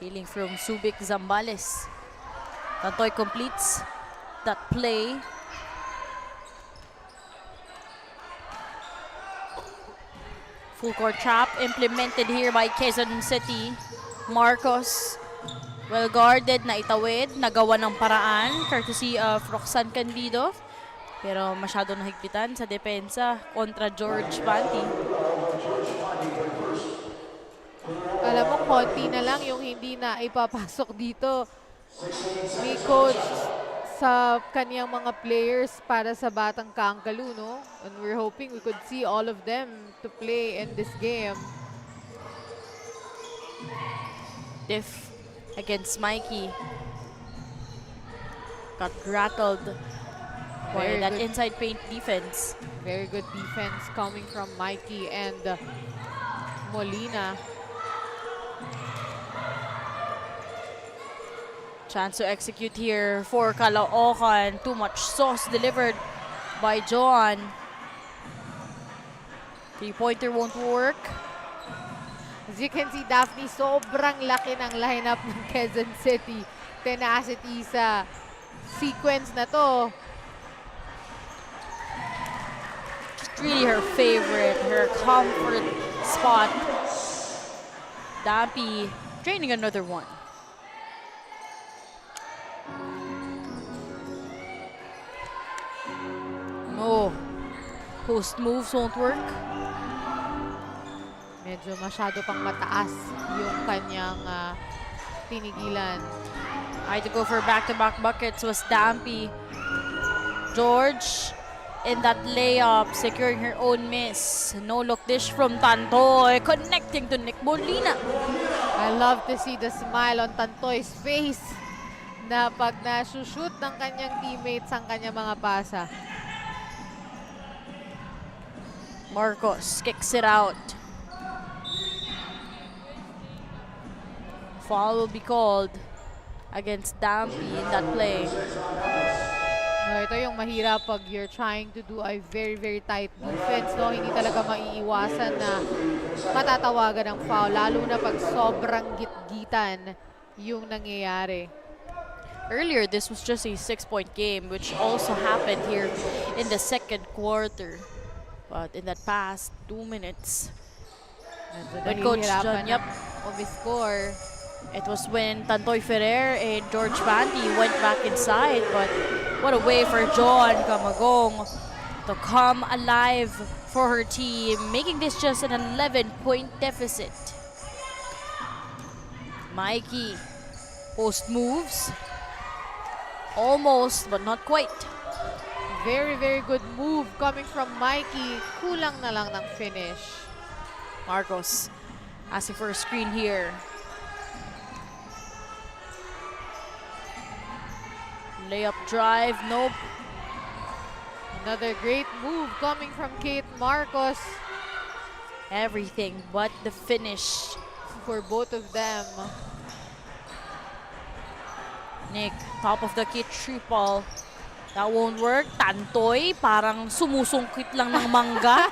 Healing from Subic Zambales. Tantoy completes that play. Full court trap implemented here by Quezon City. Marcos, well guarded na itawid, nagawa ng paraan courtesy of Roxanne Candido. Pero masyado nahigpitan sa depensa kontra George Panty. Alam mo, konti na lang yung hindi na ipapasok dito ni coach sa kaniyang mga players para sa batang Kankaloo, no? And we're hoping we could see all of them to play in this game. Tiff against Mikey. Got rattled by Very that good. inside paint defense. Very good defense coming from Mikey and Molina. Chance to execute here for Caloocan. Too much sauce delivered by John. 3-pointer won't work. As you can see, Daphne, sobrang laki ng lineup ng Quezon City. Tenacity sa sequence na to. Just really her favorite, her comfort spot. Dampy draining another one. No. Post moves won't work. Medyo masyado pang mataas yung kanyang tinigilan. Tried to go for back-to-back buckets was Dampy. George in that layup, securing her own miss. No-look dish from Tantoy, connecting to Nick Molina. I love to see the smile on Tantoy's face na pag na-shoot ng kanyang teammates ang kanyang mga pasa. Marcos kicks it out. Foul will be called against Dampy in that play. No, ito yung mahirap pag you're trying to do a very, very tight defense. No? Hindi talaga maiiwasan na matatawagan ng foul. Lalo na pag sobrang gitgitan yung nangyayari. Earlier, this was just a 6-point game, which also happened here in the second quarter. But in that past 2 minutes, when Coach John, umiscore. it was when Tantoy Ferrer and George Panty went back inside. But what a way for John Camagong to come alive for her team, making this just an 11-point deficit. Mikey, post moves. Almost, but not quite. Very, very good move coming from Mikey. Kulang na lang ng finish. Marcos asking for a screen here. Layup drive, nope. Another great move coming from Kate Marcos Everything but the finish. for both of them. Nick, top of the key triple. That won't work. Tantoy, parang sumusungkit lang ng mangga.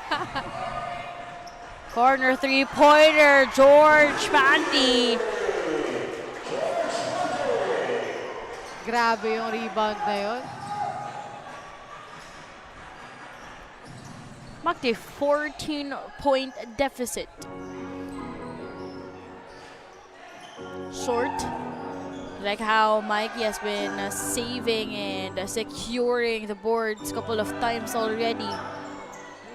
Corner three-pointer, George Panty. Grabe yung rebound na yun. Magti 14-point deficit. Short. Like how Mikey has been saving and securing the boards a couple of times already.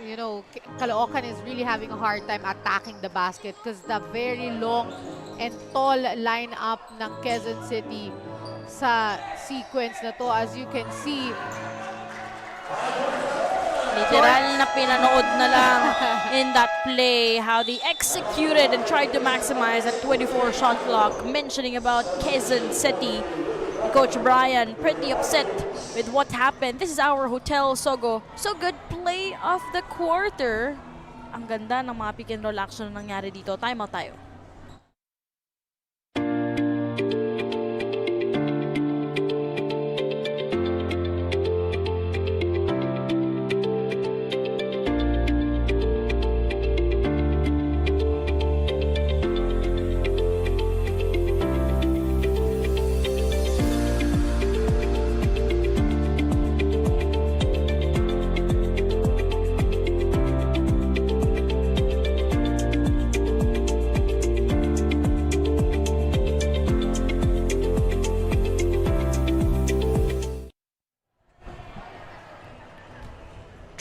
You know, Caloocan is really having a hard time attacking the basket because the very long and tall lineup ng Quezon City sa sequence na to, as you can see. Literal na pinanood na lang in that play how they executed and tried to maximize that 24 shot clock. Mentioning about Quezon City, Coach Brian pretty upset with what happened. This is our Hotel Sogo. So good play of the quarter. Ang ganda ng mga pick and roll action na nangyari dito. Timeout tayo.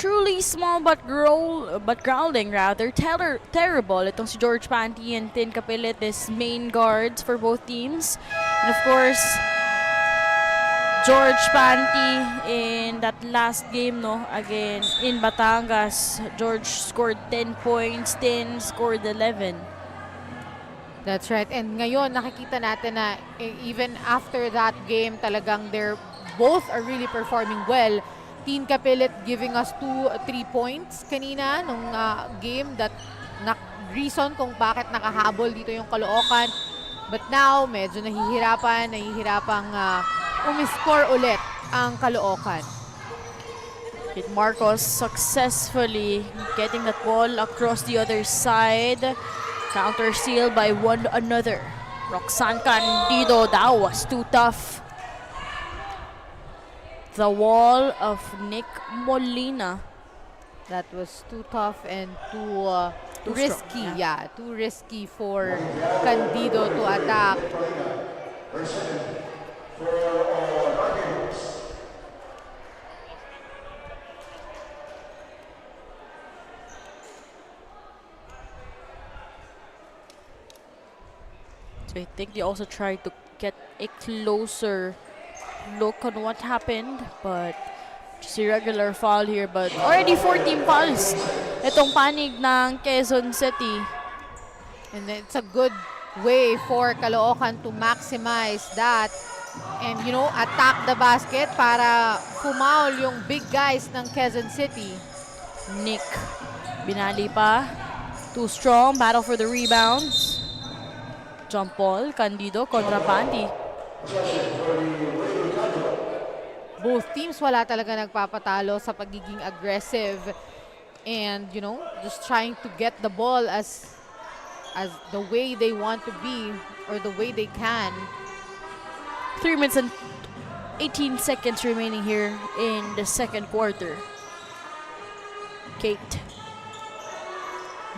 Truly small but growling rather. Terrible. Itong si George Panty and Tin Kapilit is main guards for both teams. And of course, George Panty in that last game, no, again in Batangas, George scored 10 points, Tin scored 11. That's right. And ngayon, nakikita natin na even after that game, talagang both are really performing well. Tin Kapilit giving us 2-3 points kanina nung game that reason kung bakit nakahabol dito yung Caloocan. But now, medyo nahihirapang umiscore ulit ang Caloocan. With Marcos successfully getting that ball across the other side. Counter steal by one another. Roxanne Candido, that was too tough. The wall of Nick Molina. That was too tough and too risky. Strong, Yeah, too risky for Candido to attack. So I think they also tried to get a closer look on what happened, but just a regular foul here. But already 14 fouls itong panig ng Quezon City. And it's a good way for Caloocan to maximize that and, you know, attack the basket para pumaul yung big guys ng Quezon City. Nick binali pa. Too strong. Battle for the rebounds. Jump ball. Candido kontra Panty. Both teams wala talaga nagpapatalo sa pagiging aggressive and, you know, just trying to get the ball as the way they want to be or the way they can. 3 minutes and 18 seconds remaining here in the second quarter. Kate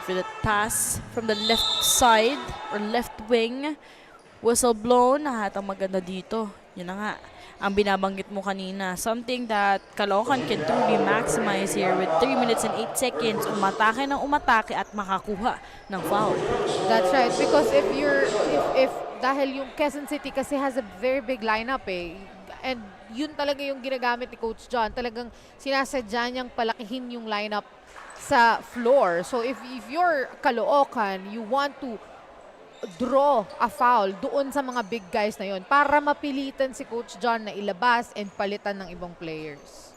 for the pass from the left side or left wing. Whistle blown. At ang maganda dito, yun na nga, ang binabanggit mo kanina. Something that Caloocan can truly maximize here with 3 minutes and 8 seconds. Umatake ng umatake at makakuha ng foul. That's right. Because if dahil yung Quezon City kasi has a very big lineup and yun talaga yung ginagamit ni Coach John. Talagang sinasadya niyang palakihin yung lineup sa floor. So if you're Caloocan, you want to draw a foul doon sa mga big guys na yon para mapilitan si Coach John na ilabas and palitan ng ibang players.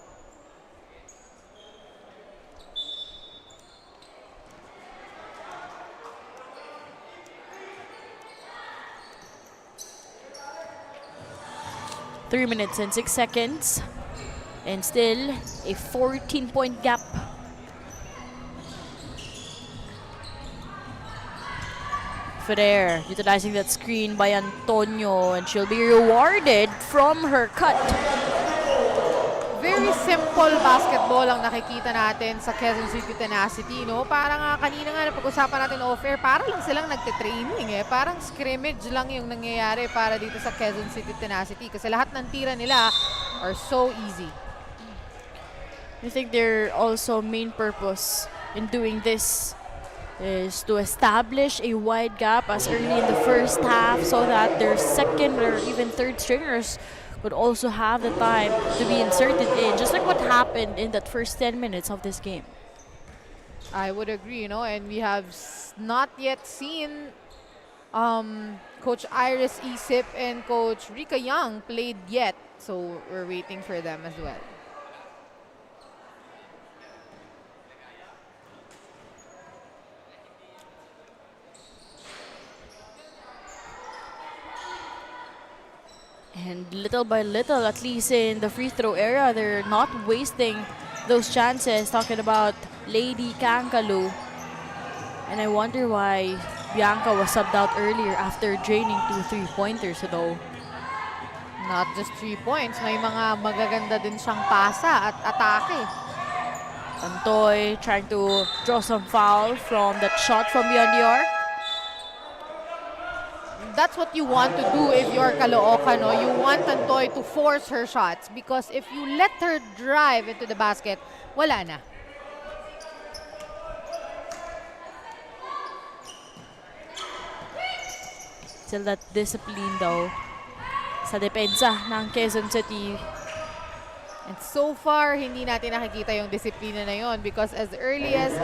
3 minutes and 6 seconds. And still a 14-point gap. Ferrer utilizing that screen by Antonio, and she'll be rewarded from her cut. Very simple basketball ang nakikita natin sa Quezon City Tenacity, no? Parang kanina nga napag-usapan natin off-air, para lang silang nagte-training eh. Parang scrimmage lang yung nangyayari para dito sa Quezon City Tenacity kasi lahat ng tira nila are so easy. I think their also main purpose in doing this is to establish a wide gap as early in the first half so that their second or even third stringers would also have the time to be inserted in, just like what happened in that first 10 minutes of this game. I would agree, you know, and we have not yet seen Coach Iris Isip and Coach Rika Young played yet, so we're waiting for them as well. And little by little, at least in the free throw area, they're not wasting those chances. Talking about Lady Kankaloo. And I wonder why Bianca was subbed out earlier after draining 2 3-pointers though. Not just 3 points, may mga magaganda din siyang pasa at atake. Tantoy trying to draw some foul from that shot from beyond the arc. That's what you want to do if you're Caloocan, no? You want Tantoy to force her shots because if you let her drive into the basket, wala na. Still that discipline though sa depensa ng Quezon City. And so far, hindi natin nakikita yung disiplina na yon because as early as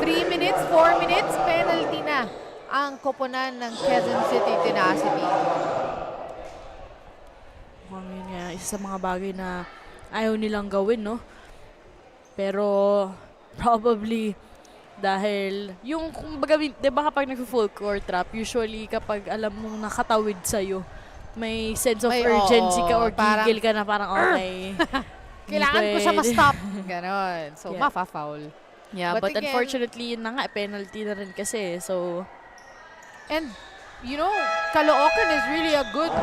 3 minutes, 4 minutes, penalty na ang koponan ng Quezon City Tenacity. Mukhang yun nga, isa sa mga bagay na ayaw nilang gawin, no? Pero probably dahil yung, kumbaga, di ba kapag nag-full court trap, usually kapag alam mong nakatawid sa'yo, may sense of urgency ka or gigil ka na parang okay. Kailangan ko siya ma-stop. Ganon. So, Yeah. mafa-foul. Yeah, But but again, unfortunately, yun na nga, penalty na rin kasi. So, and, you know, Caloocan is really a good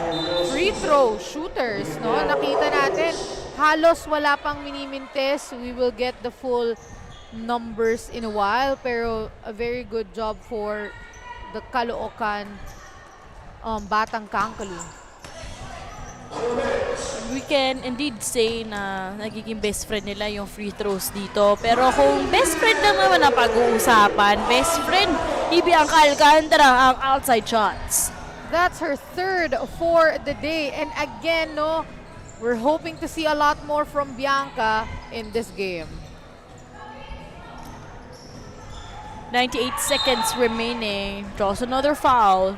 free throw shooters, no? Nakita natin, halos wala pang minimintes. We will get the full numbers in a while, pero a very good job for the Caloocan batang Kankaloo. we can indeed say na nagiging best friend nila yung free throws dito. Pero kung best friend lang naman ang pag-uusapan, best friend ni Bianca Alcantara ang outside shots. That's her third for the day. And again, no, we're hoping to see a lot more from Bianca in this game. 98 seconds remaining. Draws another foul.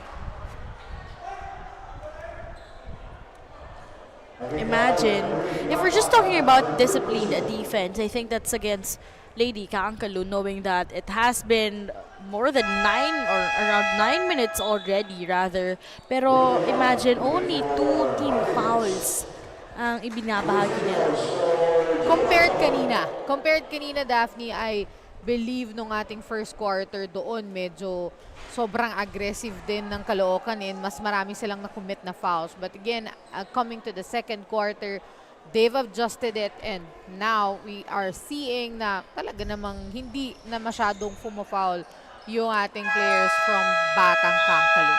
Imagine, if we're just talking about disciplined defense, I think that's against Lady Kankaloo, knowing that it has been more than 9 or around 9 minutes already, rather. Pero imagine, only 2 team fouls ang ibinabahagi nila. Compared kanina, Daphne, I believe nung ating first quarter doon medyo sobrang aggressive din ng Caloocan and mas marami silang na-commit na fouls. But again, coming to the second quarter, they've adjusted it and now we are seeing na talaga namang hindi na masyadong fumo-foul yung ating players from Batang Kankaloo.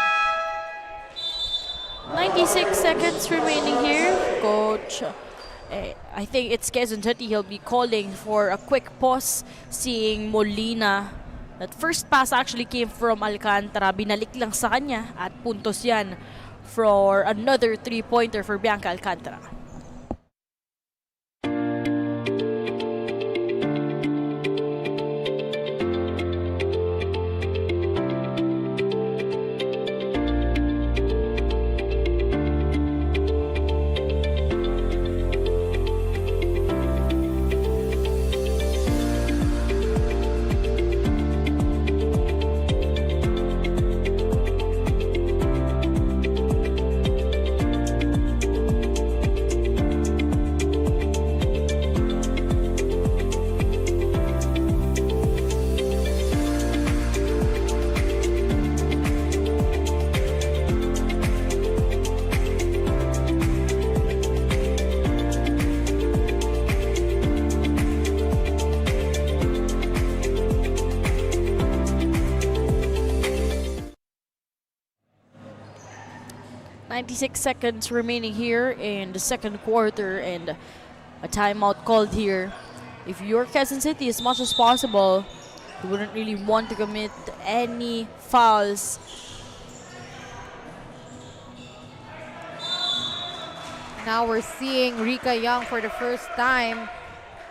96 seconds remaining here. Coach, I think it's Quezon City. He'll be calling for a quick pause, seeing Molina. That first pass actually came from Alcantara. Binalik lang sa kanya at puntos yan for another 3-pointer for Bianca Alcantara. 96 seconds remaining here in the second quarter and a timeout called here. If you're Quezon City, as much as possible, you wouldn't really want to commit any fouls. Now we're seeing Rika Young for the first time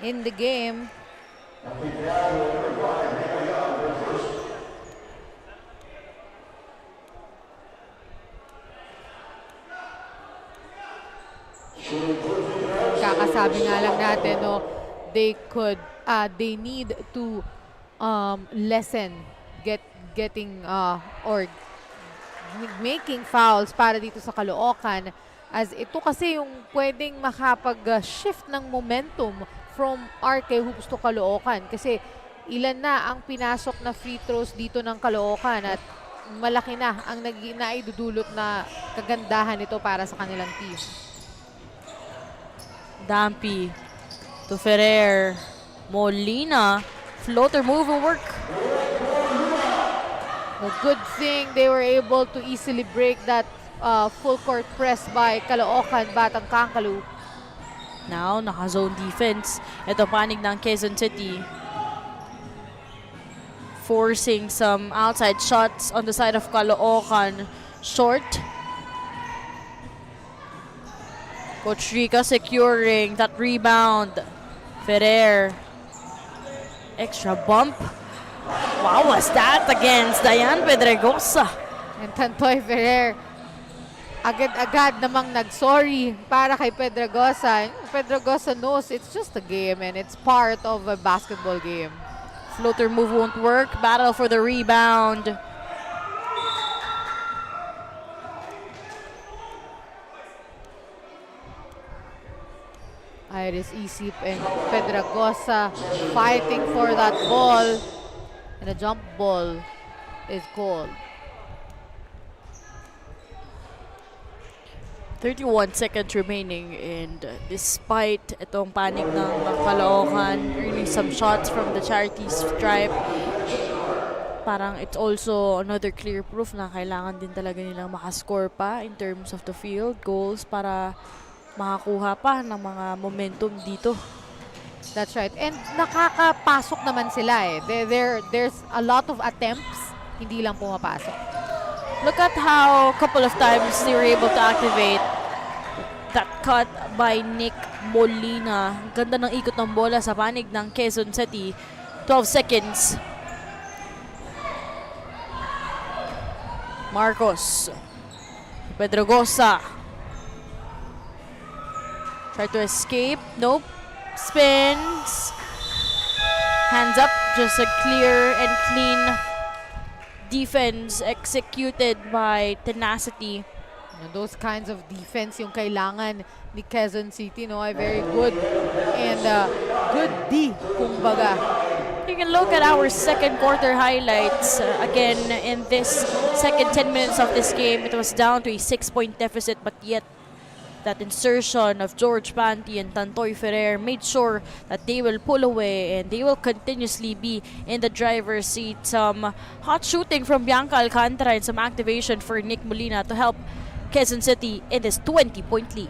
in the game. Kakasabi nga lang natin, no, they need to lessen getting or making fouls para dito sa Caloocan, as ito kasi yung pwedeng makapag-shift ng momentum from RK Hoops to Caloocan, kasi ilan na ang pinasok na free throws dito ng Caloocan at malaki na ang naidudulot na kagandahan nito para sa kanilang team. Dampi to Ferrer. Molina. Floater move will work. A good thing they were able to easily break that full court press by Caloocan, batang Kankaloo. Now, naka-zone defense. Ito panig ng Quezon City. Forcing some outside shots on the side of Caloocan. Short. Coach Rika securing that rebound. Ferrer. Extra bump. Wow, was that against Diane Pedregosa? And Tantoy Ferrer, agad-agad namang nag-sorry para kay Pedregosa. Pedregosa knows it's just a game and it's part of a basketball game. Floater move won't work. Battle for the rebound. Iris Isip and Pedregosa fighting for that ball. And a jump ball is called. 31 seconds remaining, and despite itong panic ng Caloocan earning some shots from the charity stripe, parang it's also another clear proof na kailangan din talaga nilang makascore pa in terms of the field goals para makakuha pa ng mga momentum dito. That's right. And nakakapasok naman sila eh. There's a lot of attempts, hindi lang pumapasok. Look at how a couple of times they were able to activate that cut by Nick Molina. Ganda ng ikot ng bola sa panig ng Quezon City. 12 seconds. Marcos. Pedregosa. Try to escape. Nope. Spins. Hands up. Just a clear and clean defense executed by tenacity. Those kinds of defense yung kailangan ni Quezon City, no? Ay very good and good D, kumbaga. You can look at our second quarter highlights. Again, in this second 10 minutes of this game, it was down to a 6-point deficit, but yet that insertion of George Panty and Tantoy Ferrer made sure that they will pull away and they will continuously be in the driver's seat. Some hot shooting from Bianca Alcantara and some activation for Nick Molina to help Quezon City in this 20-point lead.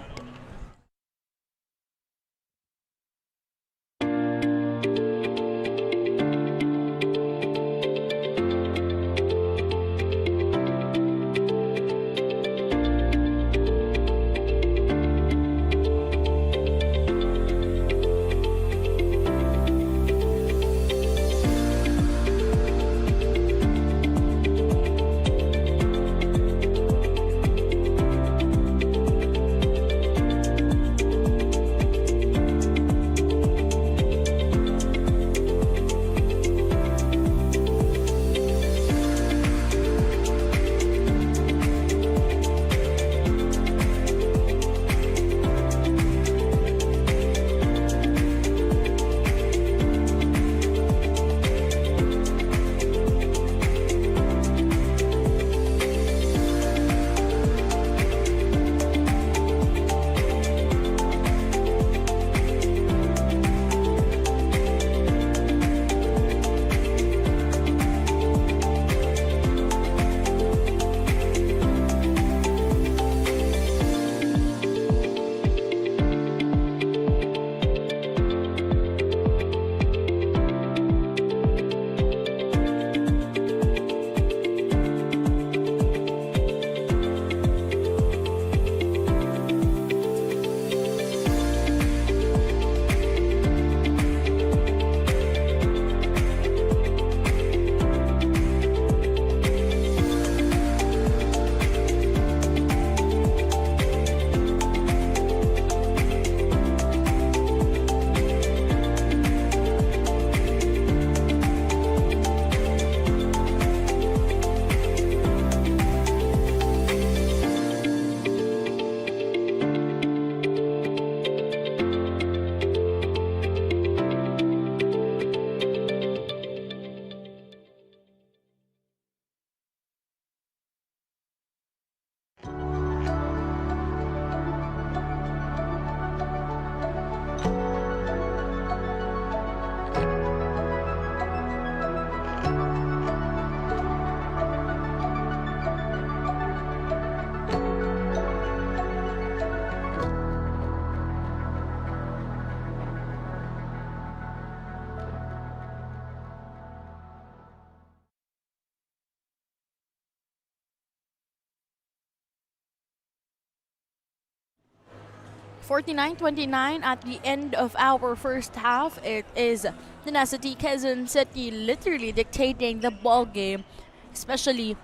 49-29 at the end of our first half. It is Tenacity Quezon City literally dictating the ball game, especially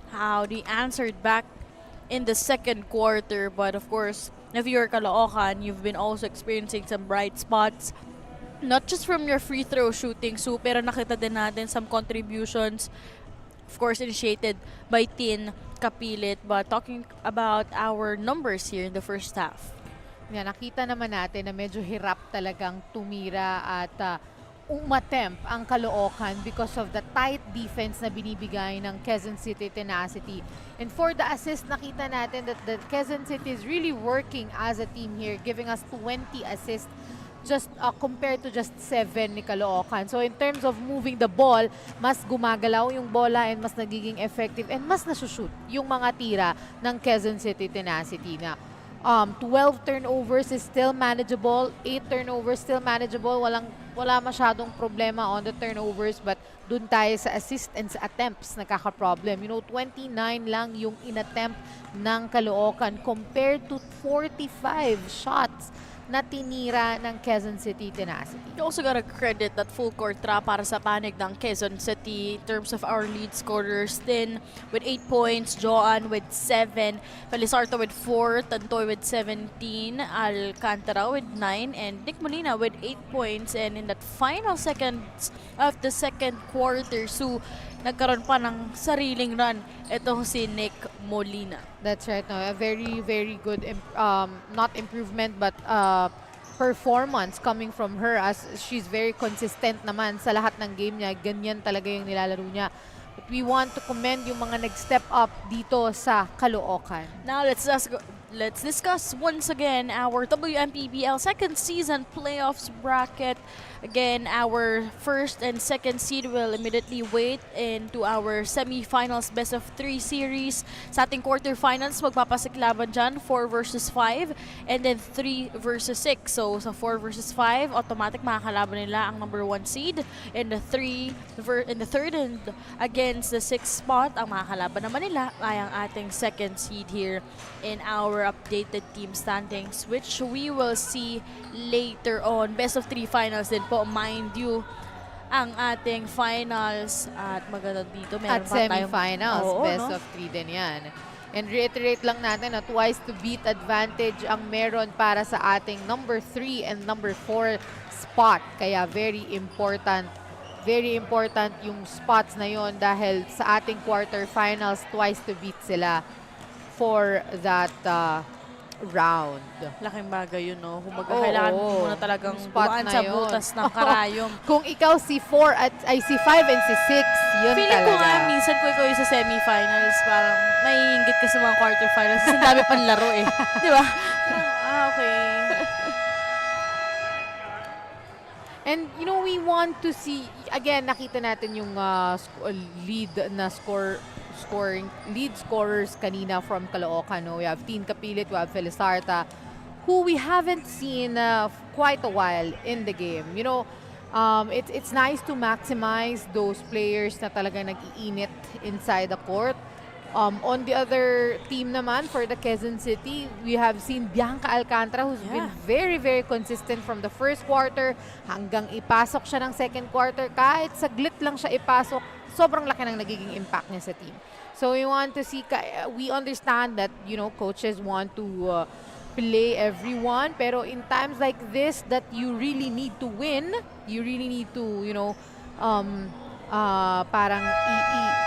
how they answered back in the second quarter. But of course, if you're Caloocan, you've been also experiencing some bright spots. Not just from your free throw shooting, so pero nakita din natin some contributions, of course, initiated by Tin Kapilit. But talking about our numbers here in the first half. Yeah, nakita naman natin na medyo hirap talagang tumira at umatempt ang Caloocan because of the tight defense na binibigay ng Quezon City Tenacity. And for the assist, nakita natin that the Quezon City is really working as a team here, giving us 20 assists just compared to just 7 ni Caloocan. So in terms of moving the ball, mas gumagalaw yung bola and mas nagiging effective and mas nasushoot yung mga tira ng Quezon City Tenacity na 12 turnovers is still manageable, 8 turnovers still manageable, wala masyadong problema on the turnovers, but dun tayo sa assist and sa attempts nakaka-problem. 29 lang yung inattempt ng Caloocan compared to 45 shots na tinira ng Quezon City Tenacity. You also gotta credit that full court trap para sa panig ng Quezon City in terms of our lead scorers. Tin with 8 points, Joan with 7, Felizardo with 4, Tantoy with 17, Alcantara with 9, and Nick Molina with 8 points. And in that final seconds of the second quarter, so nagkaroon pa ng sariling run itong si Nick Molina. That's right. No, a very, very good, not improvement, but performance coming from her as she's very consistent naman sa lahat ng game niya. Ganyan talaga yung nilalaro niya. But we want to commend yung mga nag-step up dito sa Caloocan. Now let's discuss once again our Wmpbl second season playoffs bracket. Again, our first and second seed will immediately wait into our semi-finals best of 3 series. Sa ating quarterfinals, magpapasiklaban dyan 4 versus 5 and then 3 versus 6. So sa 4 versus 5, automatic makakalaban nila ang number 1 seed. In the third and against the 6th spot, ang makakalaban naman nila ay ang ating second seed here in our updated team standings, which we will see later on. Best of 3 finals din po, mind you, ang ating finals at maganda dito. Meron At pa tayong semi-finals, best no? of 3 din yan. And reiterate lang natin na twice to beat advantage ang meron para sa ating number 3 and number 4 spot. Kaya very important yung spots na yon dahil sa ating quarterfinals, twice to beat sila for that round. Laking bagay yun, no? Kumbaga, kailangan mo muna talagang spot dumaan na sa yun. butas ng karayom. Kung ikaw si 4 at ay si 5 and si 6, yun Feeling ko talaga. nga, minsan ko ikaw yung sa semifinals, parang may inggit ka sa mga quarterfinals kasi ang dami pang laro eh. Di ba? Okay. And we want to see, again, nakita natin yung lead scorers kanina from Caloocan. No? We have Tin Kapilit, we have Felizardo, who we haven't seen quite a while in the game. It's nice to maximize those players na talaga nag-iinit inside the court. On the other team naman, for the Quezon City, we have seen Bianca Alcantara, who's been very, very consistent from the first quarter hanggang ipasok siya ng second quarter. Kahit saglit lang siya ipasok, sobrang laki ng nagiging impact niya sa team. So we want to see, we understand that, coaches want to play everyone, pero in times like this that you really need to win, you really need to, parang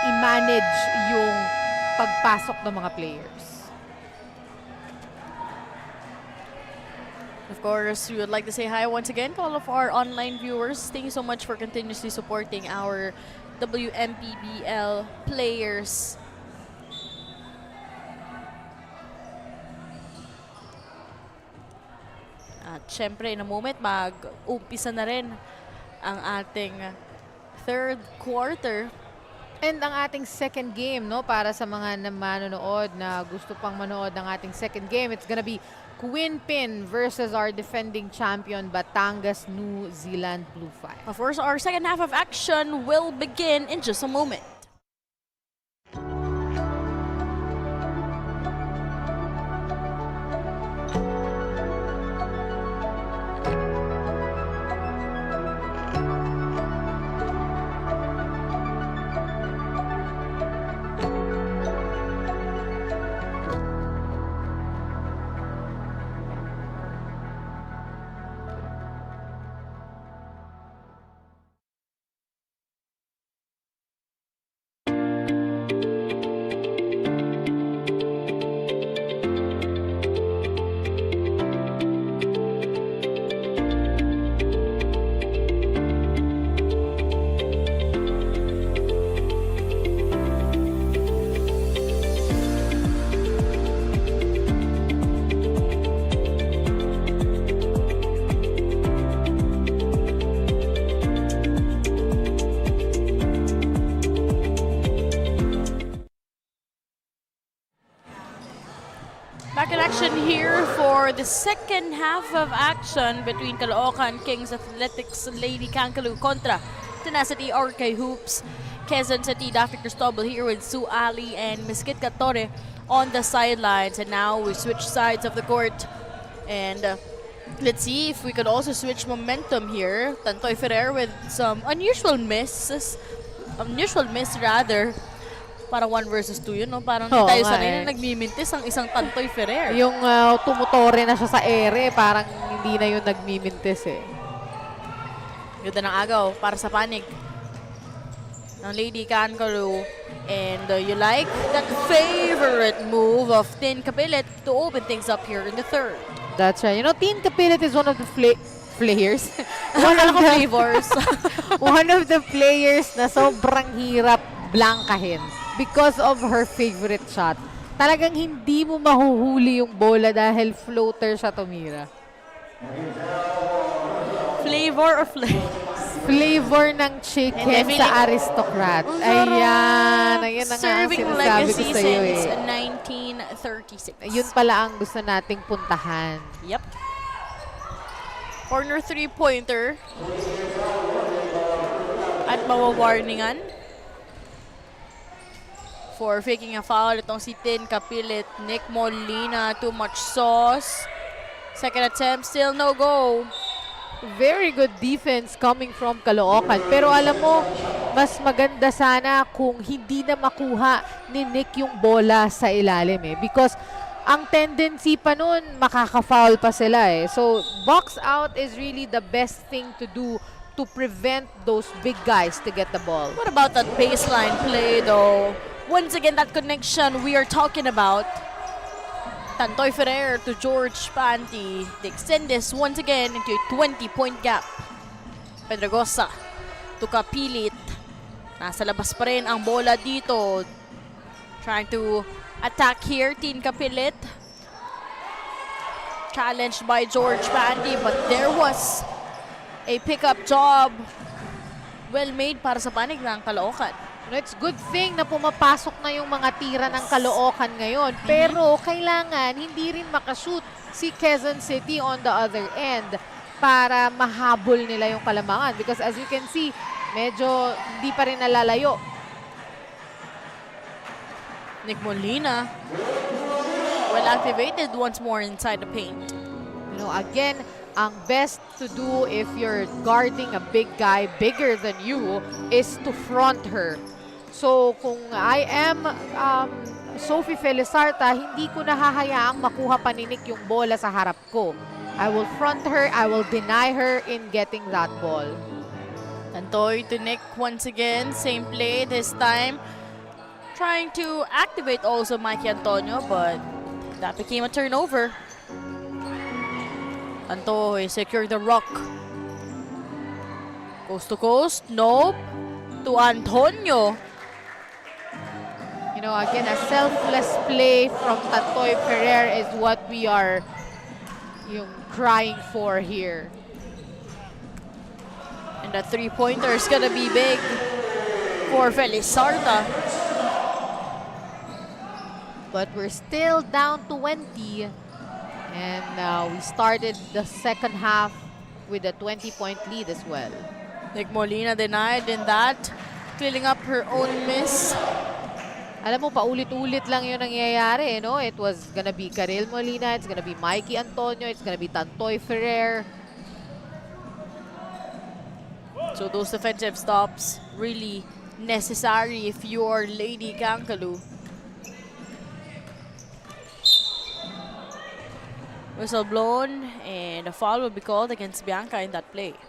i-manage yung pagpasok ng mga players. Of course, we would like to say hi once again to all of our online viewers. Thank you so much for continuously supporting our Wmpbl players. At syempre, in a moment, mag-umpisa na rin ang ating third quarter. And ang ating second game, para sa mga manonood na gusto pang manood ng ating second game, it's gonna be Wmpbl versus our defending champion, Batangas New Zealand Blue Fire. Of course, our second half of action will begin in just a moment. action here for the second half of action between Caloocan Kings Athletics Lady Kankaloo kontra Tenacity Orkay Hoops. Quezon City, Daphne Cristobal here with Sue Ali and Miss Kit Torre on the sidelines. And now we switch sides of the court. And let's see if we could also switch momentum here. Tantoy Ferrer with some unusual miss rather. Parang 1 versus 2 yun, no? Parang hindi tayo sanay na nagmimintis ang isang Tantoy Ferrer. Yung tumutore na siya sa ere, parang hindi na yun nagmimintis eh. Ganda ng agaw para sa panig ng Lady Kankaloo. And you like that favorite move of Tin Kapilit to open things up here in the third. That's right. You know, Tin Kapilit is one of the players. Flavors. One of the players na sobrang hirap blankahin because of her favorite shot. Talagang hindi mo mahuhuli yung bola dahil floater siya tumira. Flavor or flavor? Flavor ng chicken sa aristocrat. Ayan. Ayan na nga ang sinasabi ko sa iyo eh. Since 1936. Yun pala ang gusto nating puntahan. Yep. Corner 3-pointer. At mawawarningan for faking a foul itong si Tin Kapilit. Nick Molina, too much sauce. Second attempt, still no go. Very good defense coming from Caloocan. Pero alam mo, mas maganda sana kung hindi na makuha ni Nick yung bola sa ilalim eh. Because ang tendency pa nun, makaka-foul pa sila eh. So, box out is really the best thing to do to prevent those big guys to get the ball. What about that baseline play though? Once again, that connection we are talking about. Tantoy Ferrer to George Panty. They extend this once again into a 20-point gap. Pedregosa to Kapilit. Nasa labas pa rin ang bola dito. Trying to attack here, Tin Kapilit. Challenged by George Panty, but there was a pickup job. Well made para sa panig ng Caloocan. It's good thing na pumapasok na yung mga tira ng Caloocan ngayon. Pero kailangan hindi rin makashoot si Quezon City on the other end para mahabol nila yung kalamangan. Because as you can see, medyo hindi pa rin nalalayo. Nick Molina, well activated once more inside the paint. You know, again, ang best to do if you're guarding a big guy bigger than you is to front her. So, kung I am Sophie Felizarta, hindi ko nahahayaang makuha pa ni Nick yung bola sa harap ko. I will front her, I will deny her in getting that ball. Tantoy to Nick once again, same play this time. Trying to activate also Mikey Antonio, but that became a turnover. Tantoy secured the rock. Coast to coast, nope. To Antonio. You know, again, a selfless play from Tantoy Ferrer is what we are crying for here. And that three-pointer is gonna be big for Felizarta. But we're still down 20. And we started the second half with a 20-point lead as well. Nick Molina denied in that, cleaning up her own miss. Alam mo, paulit-ulit lang yung nangyayari, no? It was gonna be Karel Molina, it's gonna be Mikey Antonio, it's gonna be Tantoy Ferrer. So those defensive stops really necessary if you're Lady Kankaloo. Whistle blown, and a foul will be called against Bianca in that play.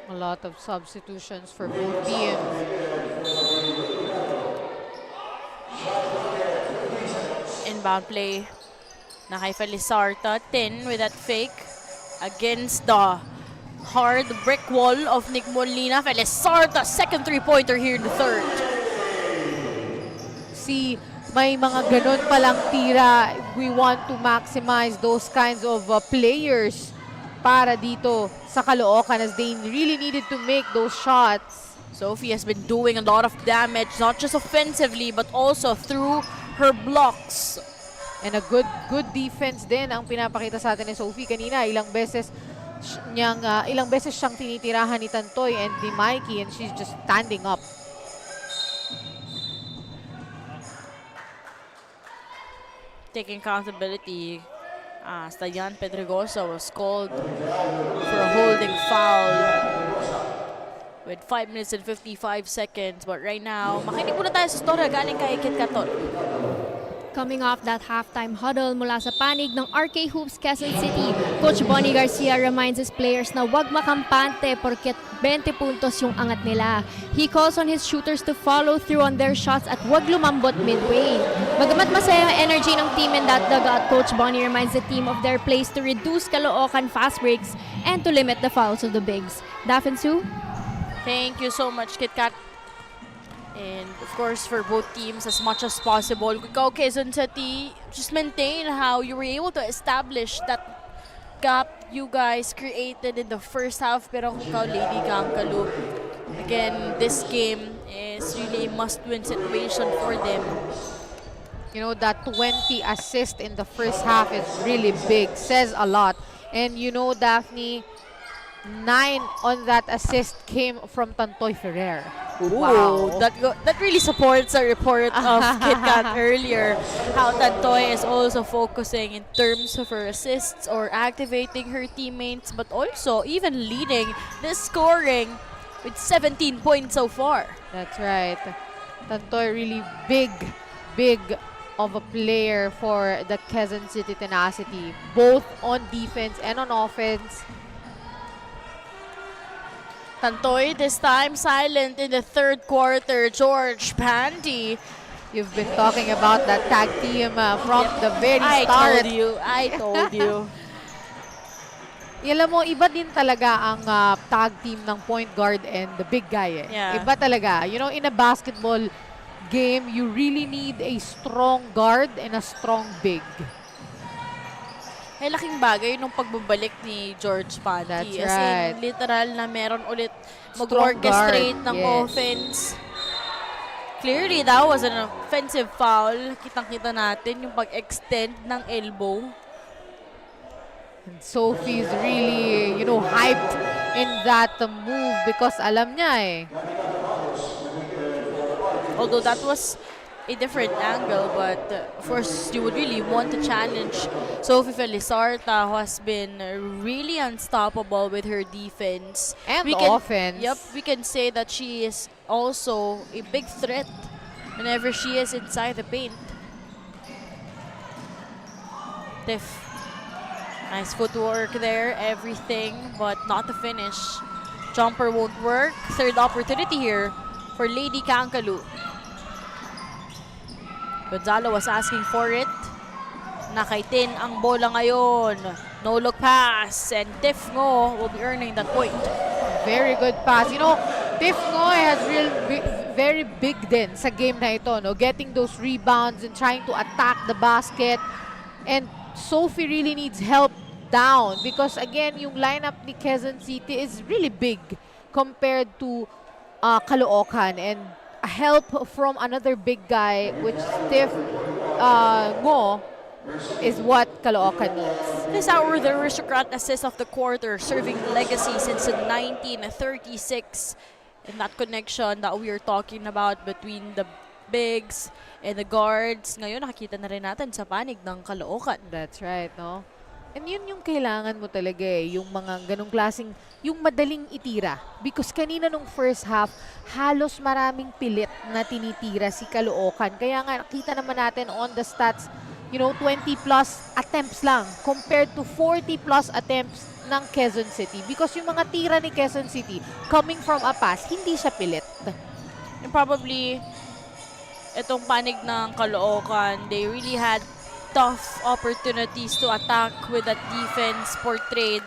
A lot of substitutions for both teams. Inbound play na kay Felizarta. 10 with that fake against the hard brick wall of Nick Molina. Felizarta, second three-pointer here in the third. Si may mga ganun palang tira. We want to maximize those kinds of players para dito sa Caloocan as they really needed to make those shots. Sophie has been doing a lot of damage, not just offensively, but also through her blocks. And a good defense din ang pinapakita sa atin ni Sophie kanina. Ilang beses siyang tinitirahan ni Tantoy and ni Mikey, and she's just standing up. Taking accountability, Stayan Pedregosa was called for a holding foul with 5 minutes and 55 seconds. But right now, makinig muna tayo sa storya galing kay Kit Katon. Coming off that halftime huddle mula sa panig ng RK Hoops Quezon City, Coach Bonnie Garcia reminds his players na wag makampante porket 20 puntos yung angat nila. He calls on his shooters to follow through on their shots at wag lumambot midway. Bagamat masaya ang energy ng team in that dugout, Coach Bonnie reminds the team of their place to reduce Caloocan fast breaks and to limit the fouls of the bigs. Daphne Sue? Thank you so much, Kit Kat. And of course, for both teams, as much as possible, ikaw, Quezon City, just maintain how you were able to establish that gap you guys created in the first half. Pero ikaw, Lady Kankaloo, again, this game is really a must-win situation for them. You know, that 20 assist in the first half is really big, says a lot. And you know, Daphne, 9 on that assist came from Tantoy Ferrer. Wow, that really supports a report of Kit Kat earlier, how Tantoy is also focusing in terms of her assists or activating her teammates, but also even leading this scoring with 17 points so far. That's right. Tantoy really big of a player for the Quezon City tenacity, both on defense and on offense. Tantoy this time silent in the third quarter. George Pandy. You've been talking about that tag team from the very start. I told you. Alam mo, iba din talaga ang tag team ng point guard and the big guy. Yeah. Iba talaga. You know, in a basketball game, you really need a strong guard and a strong big. Ay, laking bagay nung pagbabalik ni George Pandy. That's As right. in, literal na meron ulit Strong mag-orchestrate guard, ng yes. offense. Clearly, that was an offensive foul. Kitang-kita natin yung pag-extend ng elbow. And Sophie's really, you know, hyped in that move because alam niya eh. Although that was a different angle, but of course, you would really want to challenge Sophie Felizarta, who has been really unstoppable with her defense. And offense. Yep, we can say that she is also a big threat whenever she is inside the paint. Tiff. Nice footwork there, everything, but not the finish. Jumper won't work. Third opportunity here for Lady Kankaloo. Gonzalo was asking for it. Nakaitin ang bola ngayon. No look pass, and Tiff Ngo will be earning that point. Very good pass. You know, Tiff Ngo has very big din sa game na ito, no? Getting those rebounds and trying to attack the basket. And Sophie really needs help down because again, yung lineup ni Quezon City is really big compared to Caloocan, and help from another big guy, which Tiff Ngo, is what Caloocan needs. This hour, the aristocrat assist of the quarter, serving legacy since 1936. And that connection that we are talking about between the bigs and the guards, ngayon nakikita na rin natin sa panig ng Caloocan. That's right, no? And yun yung kailangan mo talaga eh, yung mga ganong klaseng, yung madaling itira. Because kanina nung first half, halos maraming pilit na tinitira si Caloocan. Kaya nga, nakita naman natin on the stats, you know, 20 plus attempts lang compared to 40 plus attempts ng Quezon City. Because yung mga tira ni Quezon City, coming from a pass, hindi siya pilit. And probably, itong panig ng Caloocan, they really had tough opportunities to attack with that defense portrayed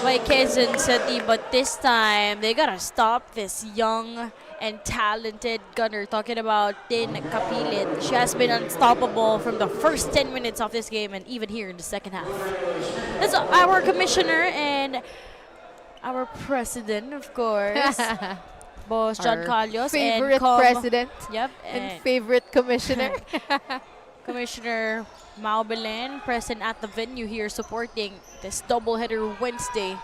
by Quezon City, but this time they gotta stop this young and talented gunner. Talking about Tin Kapilit. She has been unstoppable from the first 10 minutes of this game and even here in the second half. That's our commissioner and our president, of course. Boss John Calyos. Favorite and president Yep. and favorite commissioner. Commissioner Wmpbl present at the venue here supporting this doubleheader Wednesday.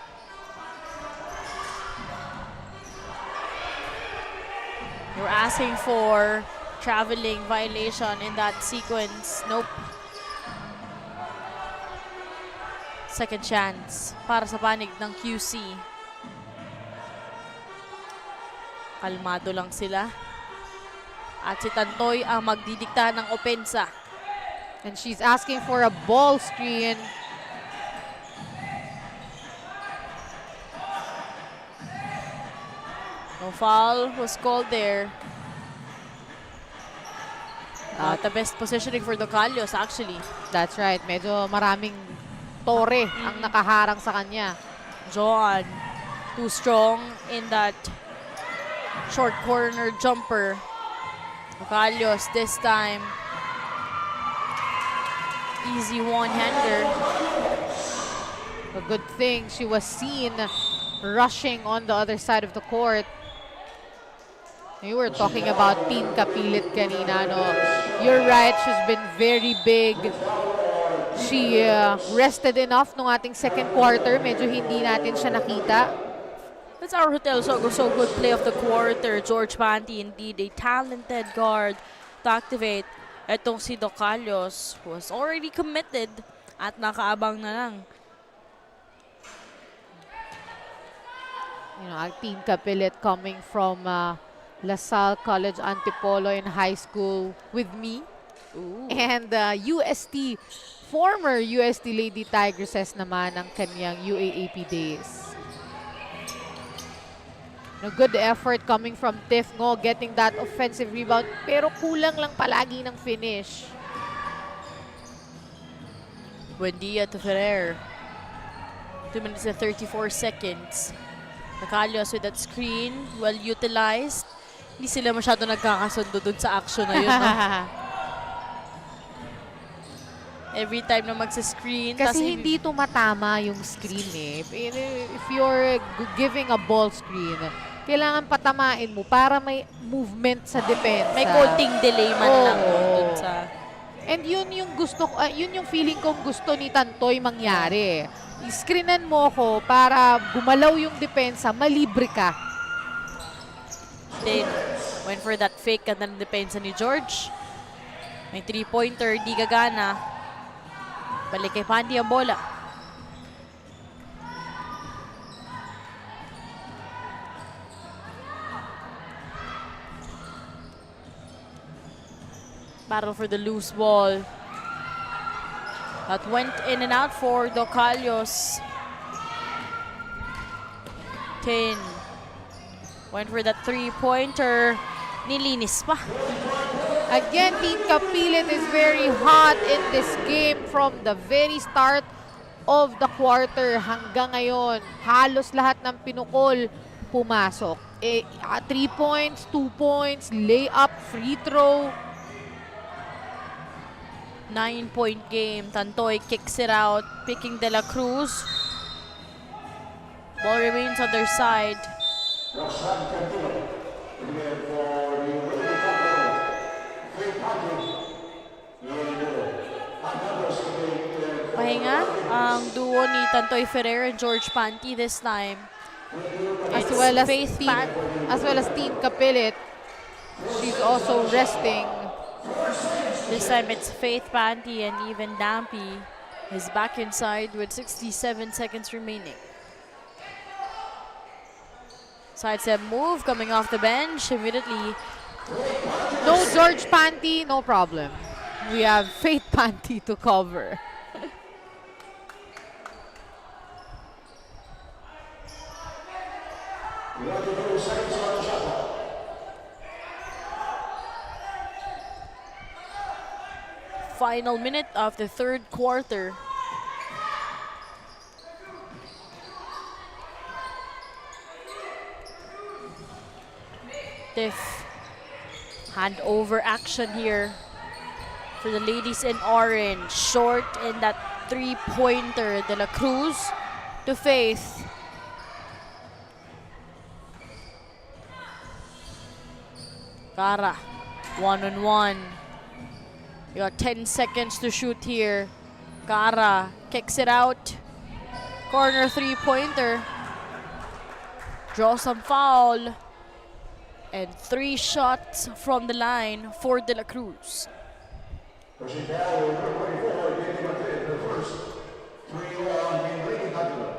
We're asking for traveling violation in that sequence. Nope. Second chance para sa panig ng QC. Kalmado lang sila. At si Tantoy ang magdidikta ng opensa. And she's asking for a ball screen. No foul was called there. The best positioning for the Calyos actually. That's right. Medyo maraming tore ang nakaharang sa kanya. John, too strong in that short corner jumper. Calyos this time. Easy one-hander. A good thing she was seen rushing on the other side of the court. You were talking about Tin Kapilit kanina, no? You're right, she's been very big. She rested enough nung ating second quarter. Medyo hindi natin siya nakita. That's our Hotel Sogo so good play of the quarter. George Panty, indeed a talented guard to activate. Etong si Calyos was already committed at nakaabang na lang. You know, Tin Kapilit coming from LaSalle College Antipolo in high school with me. Ooh. And UST, former UST Lady Tigresses naman ang kanyang UAAP days. No, good effort coming from Tiff Ngo, getting that offensive rebound, pero kulang lang palagi ng finish. Buendia to Ferrer. 2 minutes and 34 seconds. Calyos with that screen, well utilized. Hindi sila masyado nagkakasundo dun sa action na yun. No? Every time na magsa-screen. Kasi hindi tumatama yung screen eh. If you're giving a ball screen, kailangan patamain mo para may movement sa depensa. May konting delay man lang dun sa... And yun yung gusto ko, yun yung feeling kong gusto ni Tantoy mangyari. I-screenan mo ko para gumalaw yung depensa, malibre ka. Then, went for that fake ganda ng depensa ni George. May 3-pointer, di gagana. Balik kay Panty ang bola. Battle for the loose ball. That went in and out for Calyos. 10. Went for that 3-pointer. Nilinis pa. Again, Tin Kapilit is very hot in this game from the very start of the quarter hanggang ngayon. Halos lahat ng pinukol pumasok. 3 points, 2 points, layup, free throw. 9-point game. Tantoy kicks it out, picking De La Cruz. Ball remains on their side. Pahinga ang duo ni Tantoy Ferrer and George Panty this time. As It's well as Tin Kapilit. She's also resting. This time it's Faith Panty and even Dampy is back inside with 67 seconds remaining. Sidestep move coming off the bench immediately. No George Panty, no problem. We have Faith Panty to cover. Final minute of the third quarter. Stiff handover action here for the ladies in orange. Short in that three-pointer. De La Cruz to Faith. Cara, one-on-one. You got 10 seconds to shoot here. Cara kicks it out. Corner three-pointer. Draw some foul. And 3 shots from the line for De La Cruz. Pushing foul, number 24, getting within the first 3 on Lady Kankaloo.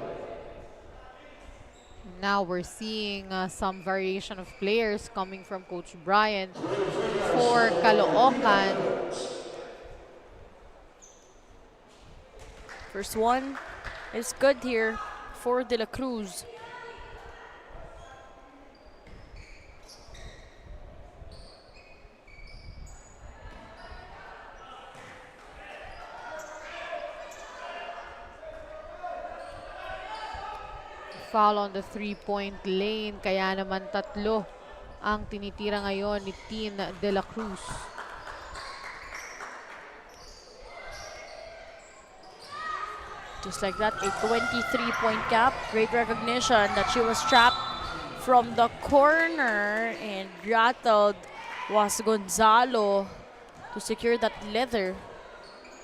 Now we're seeing some variation of players coming from Coach Brian for Caloocan. First one is good here for De La Cruz. Foul on the three-point lane, kaya naman 3 ang tinitira ngayon ni Team De La Cruz. Just like that, a 23-point gap. Great recognition that she was trapped from the corner and rattled was Gonzalo to secure that leather.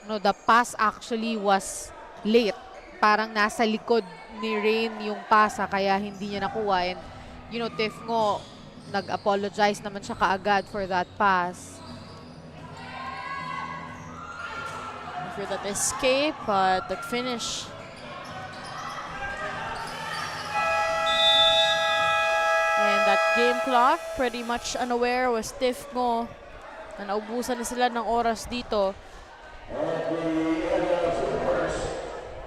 No, the pass actually was late. Parang nasa likod ni Rain yung pasa kaya hindi niya nakuha. And, you know, Tifngo, nag-apologize naman siya kaagad for that pass. For that escape, but the finish. And that game clock, pretty much unaware was Tifngo. Na naubusan na sila ng oras dito.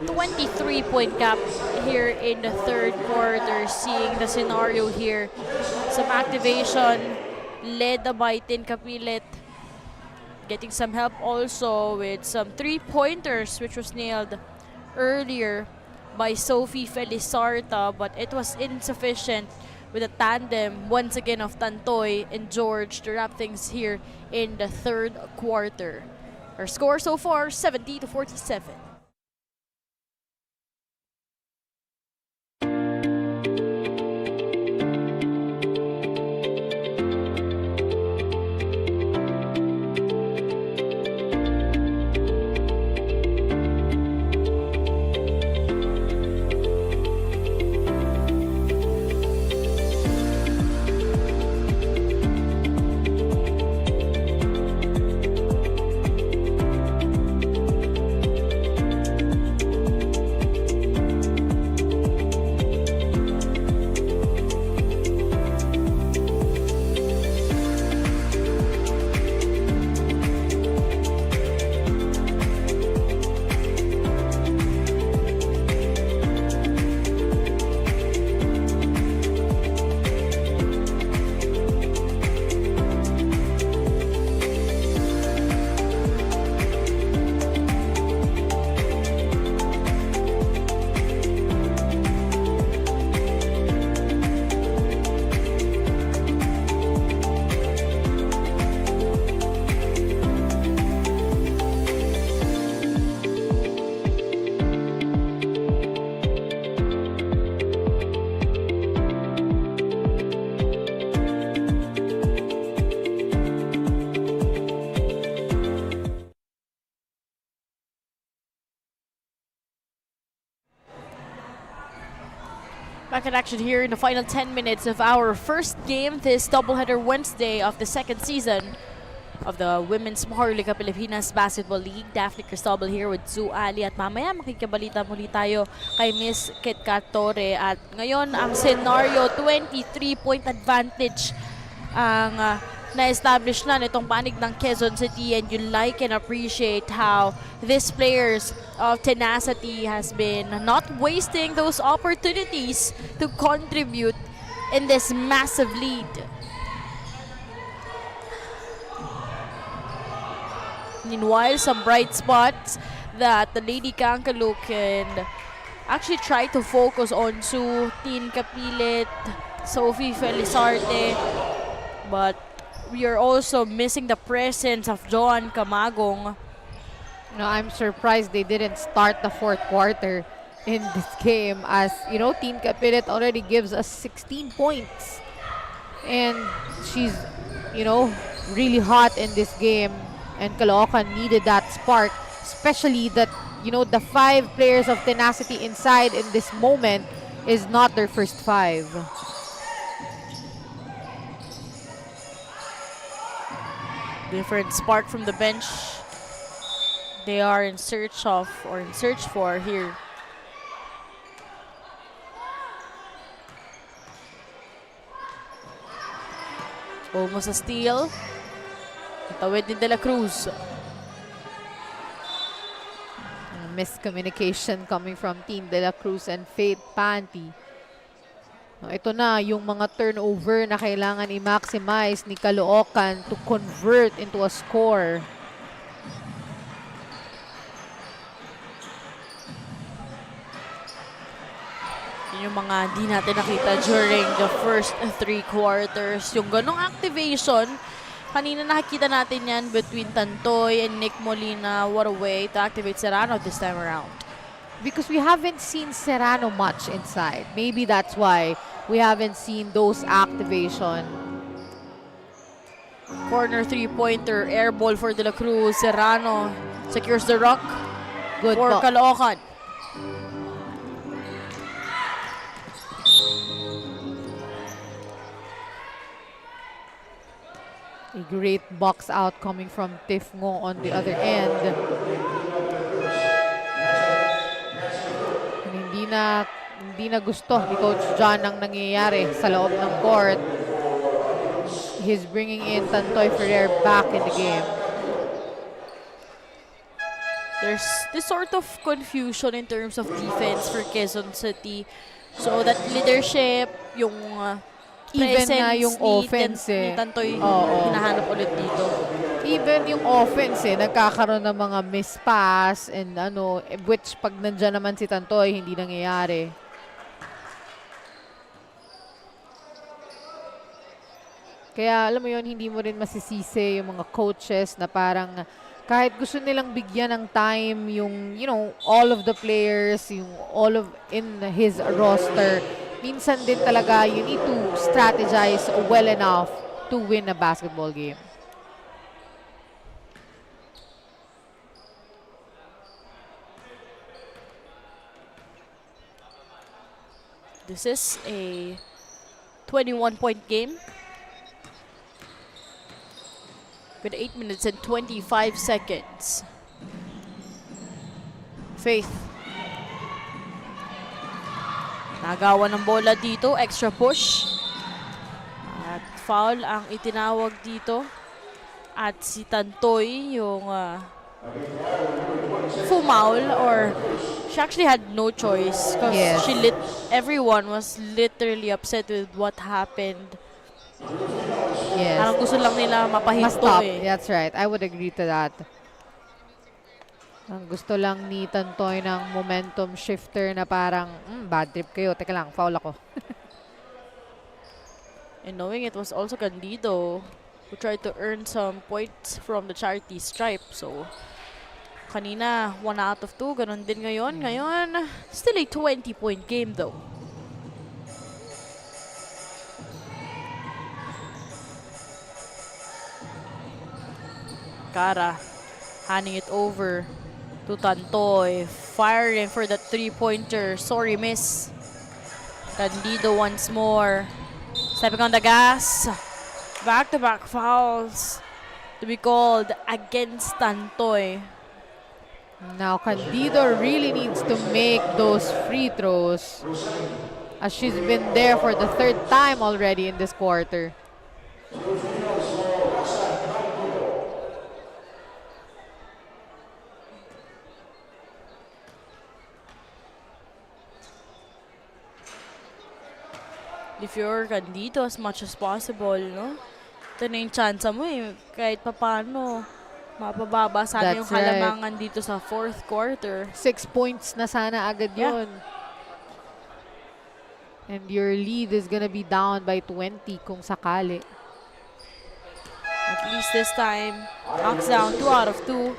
23-point gap here in the third quarter. Seeing the scenario here. Some activation led by Tin Kapilit. Getting some help also with some 3-pointers which was nailed earlier by Sophie Felizarta, but it was insufficient with a tandem once again of Tantoy and George to wrap things here in the third quarter. Our score so far, 70-47. Back in action here in the final 10 minutes of our first game this doubleheader Wednesday of the second season of the Women's Maharlika Pilipinas Basketball League. Daphne Cristobal here with Zu Ali at mamaya makikibalita muli tayo kay Miss Kitkat Torre. At ngayon ang scenario, 23-point advantage ang na-establish na nitong panig ng Quezon City, and you like and appreciate how these players of tenacity has been not wasting those opportunities to contribute in this massive lead. Meanwhile, some bright spots that the Lady Kankaloo can actually try to focus on. Tin Kapilit, Sophie Felizarte, But we are also missing the presence of John Camagong. No, I'm surprised they didn't start the fourth quarter in this game, as Team Capilet already gives us 16 points. And she's, really hot in this game. And Caloocan needed that spark, especially that, the 5 players of tenacity inside in this moment is not their first 5. Different spark from the bench. They are in search of, or in search for here. Almost a steal. Tawid ni De La Cruz. Miscommunication coming from Team De La Cruz and Faith Panty. Ito na yung mga turnover na kailangan i-maximize ni Caloocan to convert into a score. Yun yung mga di natin nakita during the first 3 quarters. Yung ganong activation, kanina nakikita natin yan between Tantoy and Nick Molina. What a way to activate Serrano this time around. Because we haven't seen Serrano much inside. Maybe that's why we haven't seen those activation. Corner 3-pointer, air ball for De La Cruz. Serrano secures the rock. Good for ball. Caloocan. A great box out coming from Tiff Ngo on the other end. And hindi na gusto ni Coach John ang nangyayari sa loob ng court. He's bringing in Tantoy Ferrer back in the game. There's this sort of confusion in terms of defense for Quezon City. So that leadership, yung Even na presence yung offense ni eh. Tantoy, Oo. hinahanap ulit dito. Even yung offense nagkakaroon ng mga mispass and which pag nandyan naman si Tantoy, hindi nangyayari. Kaya alam mo yon, hindi mo rin masisisi yung mga coaches na parang kahit gusto nilang bigyan ng time yung, all of the players, yung all of in his roster, minsan din talaga you need to strategize well enough to win a basketball game. This is a 21-point game with 8 minutes and 25 seconds. Faith. Nagawa ng bola dito, extra push. At foul ang itinawag dito. At si Tantoy yung fumaul, or she actually had no choice because Yes. everyone was literally upset with what happened. Yes. Parang gusto lang nila mapahinto Stop. eh. That's right. I would agree to that. Ang gusto lang ni Tantoy ng momentum shifter na parang, bad trip kayo. Teka lang, foul ako. And knowing it was also Candido who tried to earn some points from the charity stripe. So, kanina, 1 out of 2. Ganon din ngayon. Ngayon, still a 20-point game though. Cara, handing it over to Tantoy. Firing for that 3-pointer. Sorry, miss. Candido once more. Stepping on the gas. Back-to-back fouls to be called against Tantoy. Now, Candido really needs to make those free throws as she's been there for the 3rd time already in this quarter. If you're Candido as much as possible, no? Ito na yung chance mo eh. Kahit papano, mapababa sana yung That's right. halamangan dito sa 4th quarter. 6 points na sana agad Yeah. yun. And your lead is gonna be down by 20 kung sakali. At least this time, knocks down 2 out of 2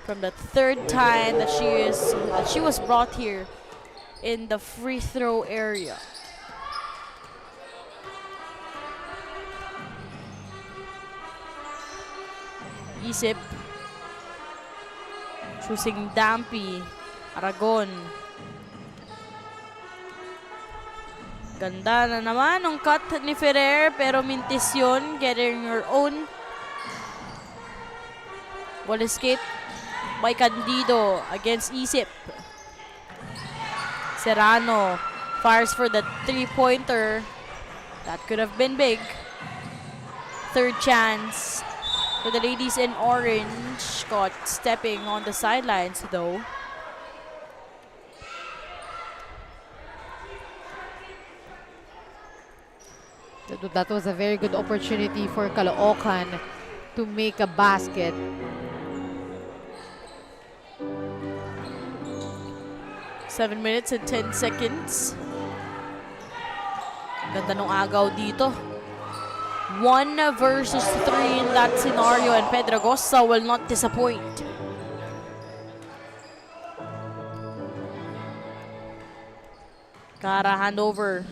from the third time that she was brought here in the free throw area. Isip. Choosing Dampy. Aragon. Ganda na naman ng cut ni Ferrer, pero mintis yun, getting her own. Ball escape by Candido against Isip. Serrano fires for the three-pointer. That could have been big. Third chance for the ladies in orange. Caught stepping on the sidelines though. That was a very good opportunity for Caloocan to make a basket. Seven minutes and 10 seconds. Ganda nung agaw dito. 1 versus 3 in that scenario, and Pedregosa will not disappoint. Kara handover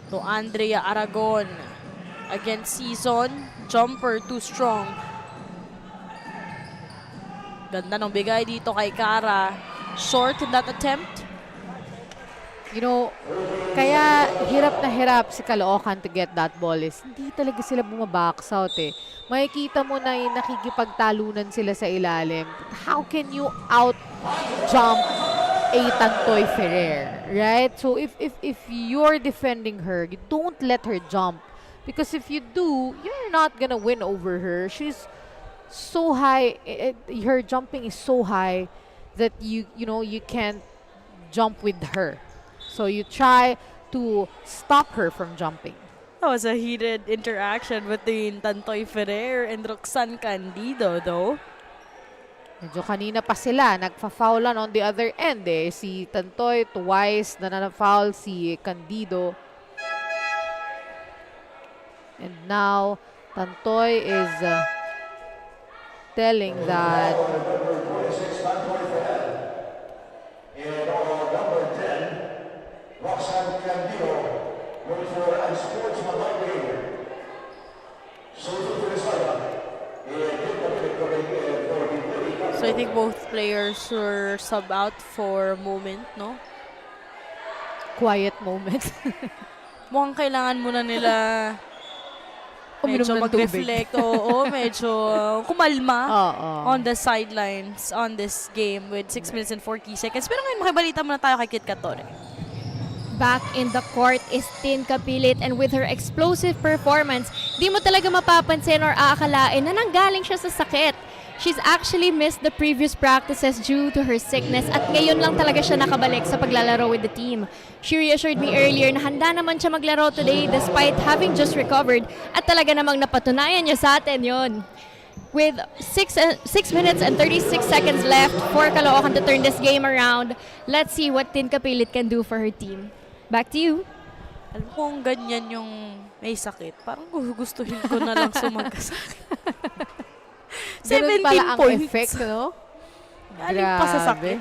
to Andrea Aragon against Season. Jumper too strong. Ganda ng bigay dito kay Kara. Short in that attempt. You know, kaya hirap na hirap si Caloocan to get that ball is hindi talaga sila bumabacks out eh. Makikita mo na yung nakikipagtalunan sila sa ilalim. How can you out-jump a Tantoy Ferrer, right? So if you're defending her, you don't let her jump. Because if you do, you're not gonna win over her. She's so high, her jumping is so high that you can't jump with her. So you try to stop her from jumping. That was a heated interaction between Tantoy Ferrer and Roxanne Candido though. Medyo kanina pa sila, nagfa-foulan on the other end eh. Si Tantoy twice na na-foul si Candido. And now, Tantoy is telling that Roxanne Candido going for unsportsmanlike behavior. So to the sideline. So I think both players were sub out for a moment, no? quiet moment. Mukhang kailangan muna nila Uminom medyo ng mag-reflect. Oo, medyo kumalma Oo. on the sidelines on this game with 6 minutes and 40 seconds. Pero ngayon makibalita muna tayo kay Kit Catore. Back in the court is Tin Kapilit, and with her explosive performance, di mo talaga mapapansin or aakalain na nanggaling siya sa sakit. She's actually missed the previous practices due to her sickness at ngayon lang talaga siya nakabalik sa paglalaro with the team. She reassured me earlier na handa naman siya maglaro today despite having just recovered at talaga namang napatunayan niya sa atin yon. With 6 minutes and 36 seconds left for Caloocan to turn this game around, let's see what Tin Kapilit can do for her team. Back to you. Alam mo kung ganyan yung may sakit, parang gugustuhin ko na lang sumagkasakit. Ganun pala ang points. effect, no? Galing pa sa sakit.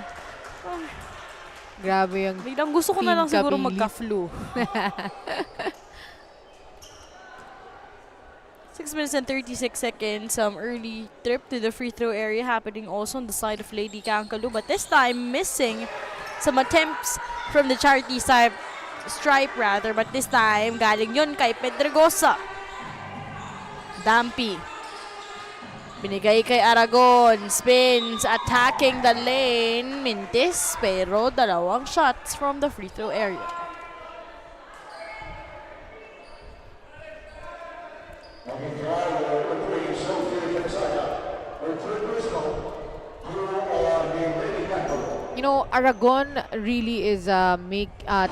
Grabe yung Biglang gusto ko na lang Tin siguro Kapilit. magka-flu. 6 minutes and 36 seconds. Some early trip to the free throw area happening also on the side of Lady Kankaloo, but this time missing some attempts from the charity stripe rather, but this time galing yun kay Pedregosa. Dampy. Binigay kay Aragon. Spins, attacking the lane. Mintis, pero dalawang shots from the free throw area. You know, Aragon really is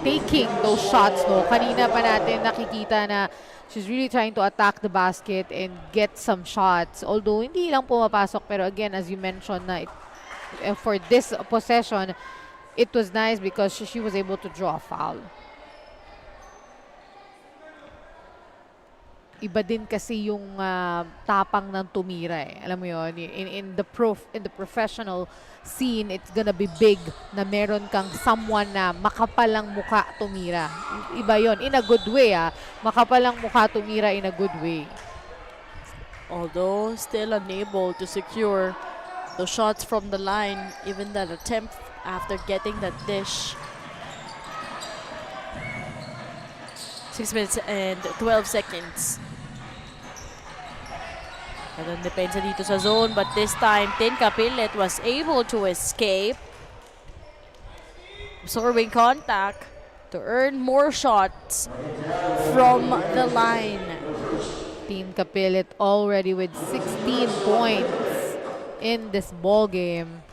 taking those shots, no? Kanina pa natin nakikita na she's really trying to attack the basket and get some shots. Although, hindi lang pumapasok. Pero again, as you mentioned, na for this possession, it was nice because she was able to draw a foul. iba din kasi yung tapang ng tumira eh. Alam mo yun, in the professional scene, it's gonna be big na meron kang someone na makapalang mukha tumira. Iba yon in a good way makapalang mukha tumira in a good way. Although still unable to secure the shots from the line, even that attempt after getting that dish. 6 minutes and 12 seconds. Ganun depensa dito sa zone, but this time Tin Kapilit was able to escape, absorbing contact to earn more shots from the line. Team Kapilit already with 16 points in this ball game.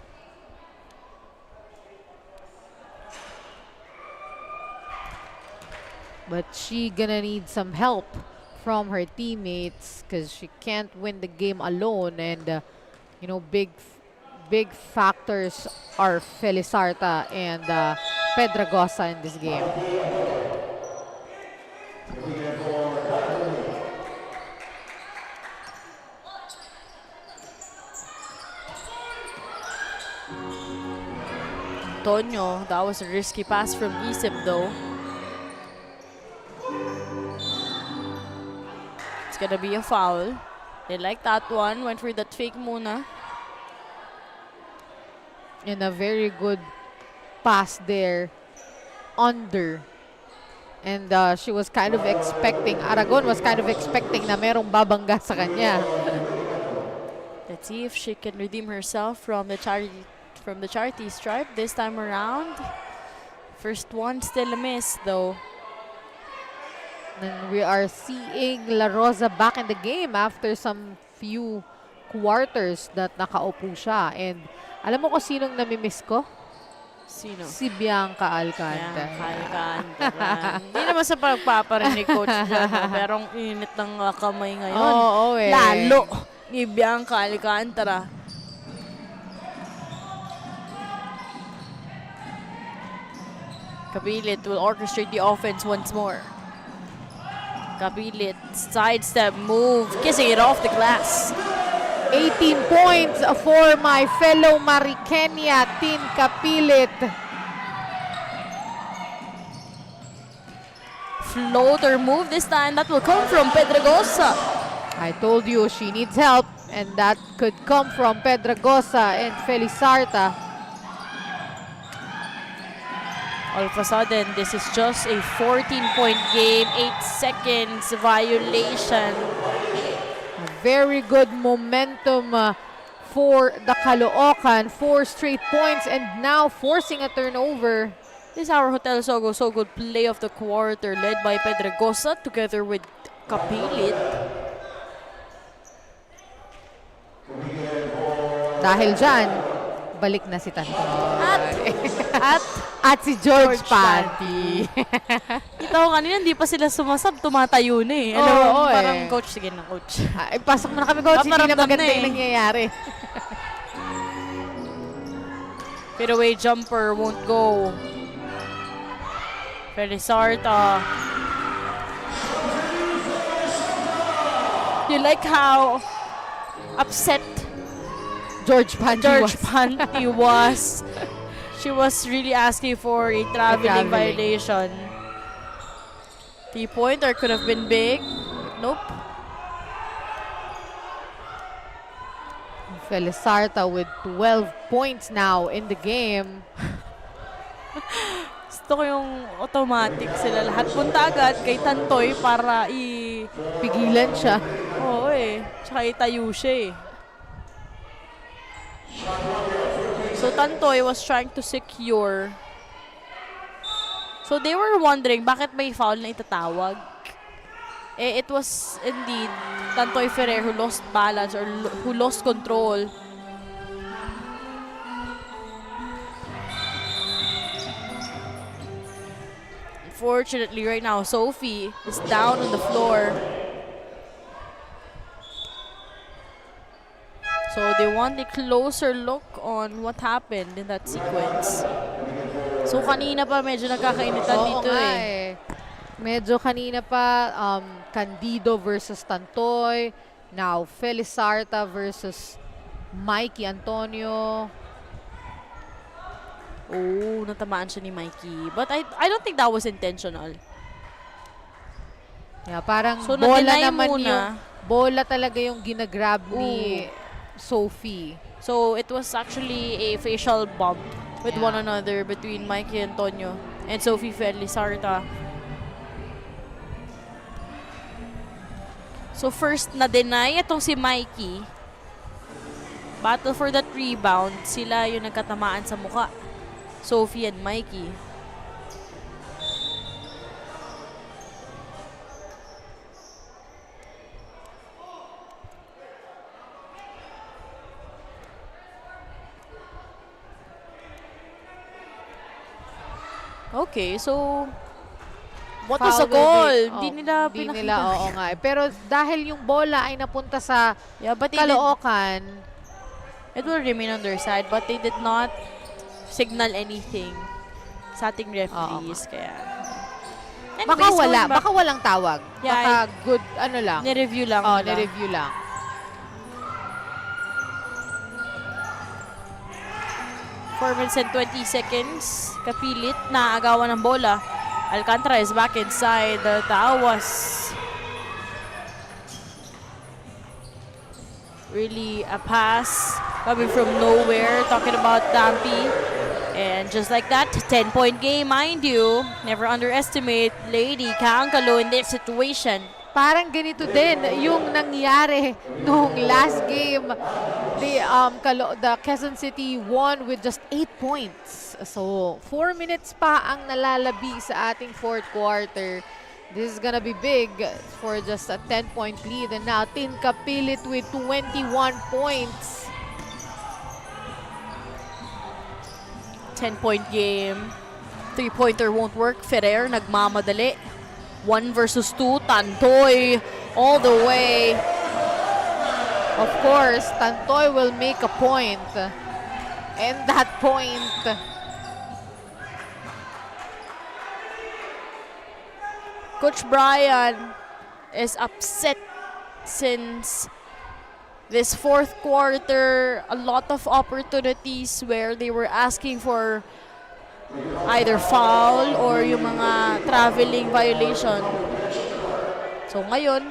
But she gonna need some help from her teammates because she can't win the game alone. And, you know, big factors are Felizarta and Pedragosa in this game. Antonio, that was a risky pass from Isip though. It's gonna be a foul. They like that one. Went for that fake muna. And a very good pass there under. And she was kind of expecting, Aragon was kind of expecting na merong babangga sa kanya. Let's see if she can redeem herself from the charity stripe this time around. First one still a miss though. And we are seeing La Rosa back in the game after some few quarters that nakaupo siya. And alam mo kung sinong namimiss ko? Sino? Si Bianca Alcantara. Hindi naman sa pagpaparinig coach dyan, no? Pero ang init ng kamay ngayon. Oo, eh. Lalo ni Bianca Alcantara. Kapilit will orchestrate the offense once more. Kapilit, sidestep move, kissing it off the glass. 18 points for my fellow Marikenya, Tin Kapilit. Floater move this time, that will come from Pedragosa. I told you she needs help, and that could come from Pedragosa and Felizarta. All of a sudden, this is just a 14-point game, 8 seconds violation. A very good momentum for the Caloocan. 4 straight points and now forcing a turnover. This is our Hotel Sogo So Good play of the quarter, led by Pedragosa together with Kapilit. Dahil dyan, balik na si Tantoy. At si George Panty. Kita ko kanina, hindi pa sila sumasab, tumatayo na eh. Ano, Oo, parang eh. coach, sige na coach. Ay, pasok mo na kami, coach. Hindi na Paparamdam maganda na yung eh. nangyayari. Fadeaway jumper won't go. Felizarta. You like how upset George Panty was. She was really asking for a traveling violation. 3-pointer could have been big. Nope. Felizarta with 12 points now in the game. Gusto ko yung automatic sila lahat. Punta agad kay Tantoy para Pigilan siya. Oo eh. Tsaka itayo siya eh. So Tantoy was trying to secure. So they were wondering bakit may foul na itatawag. Eh, it was indeed Tantoy Ferrer who lost balance or who lost control. Unfortunately, right now, Sophie is down on the floor. So they want a closer look on what happened in that sequence. So kanina pa medyo nagkakainitan Oo dito nga eh. Medyo kanina pa, Candido versus Tantoy. Now, Felizarta versus Mikey Antonio. Oh, natamaan siya ni Mikey. But I don't think that was intentional. Yeah, parang So, bola na-deny naman muna. yung bola talaga yung ginagrab ni Sophie. So, it was actually a facial bump with one another between Mikey Antonio and Sophie Felizarta. So, first na-deny itong si Mikey. Battle for that rebound. Sila yung nagkatamaan sa muka. Sophie and Mikey. Okay, so what was Foul the will goal? be- Hindi oh, nila hindi pinakita. nila, oo nga. Pero dahil yung bola ay napunta sa Yeah, but they did, Caloocan, it will remain on their side, but they did not signal anything sa ating referees. Kaya, baka anyways, wala, going back, baka walang tawag. Yeah, Baka good, ano lang. nireview lang Oh, nila. nireview lang. 4 minutes and 20 seconds. Kapilit na agawan ng bola. Alcantara is back inside. That was really a pass coming from nowhere. Talking about Dampy. And just like that, 10-point game, mind you. Never underestimate Lady Kankaloo in this situation. Parang ganito din yung nangyari nung last game. The Quezon City won with just 8 points. So, 4 minutes pa ang nalalabi sa ating fourth quarter. This is gonna be big for just a 10-point lead. And now, Tin Kapilit with 21 points. 10-point game. 3-pointer won't work. Ferrer nagmamadali. 1 versus 2. Tantoy all the way. Of course, Tantoy will make a point. And that point, Coach Brian is upset since this fourth quarter, a lot of opportunities where they were asking for either foul or yung mga traveling violation. So ngayon,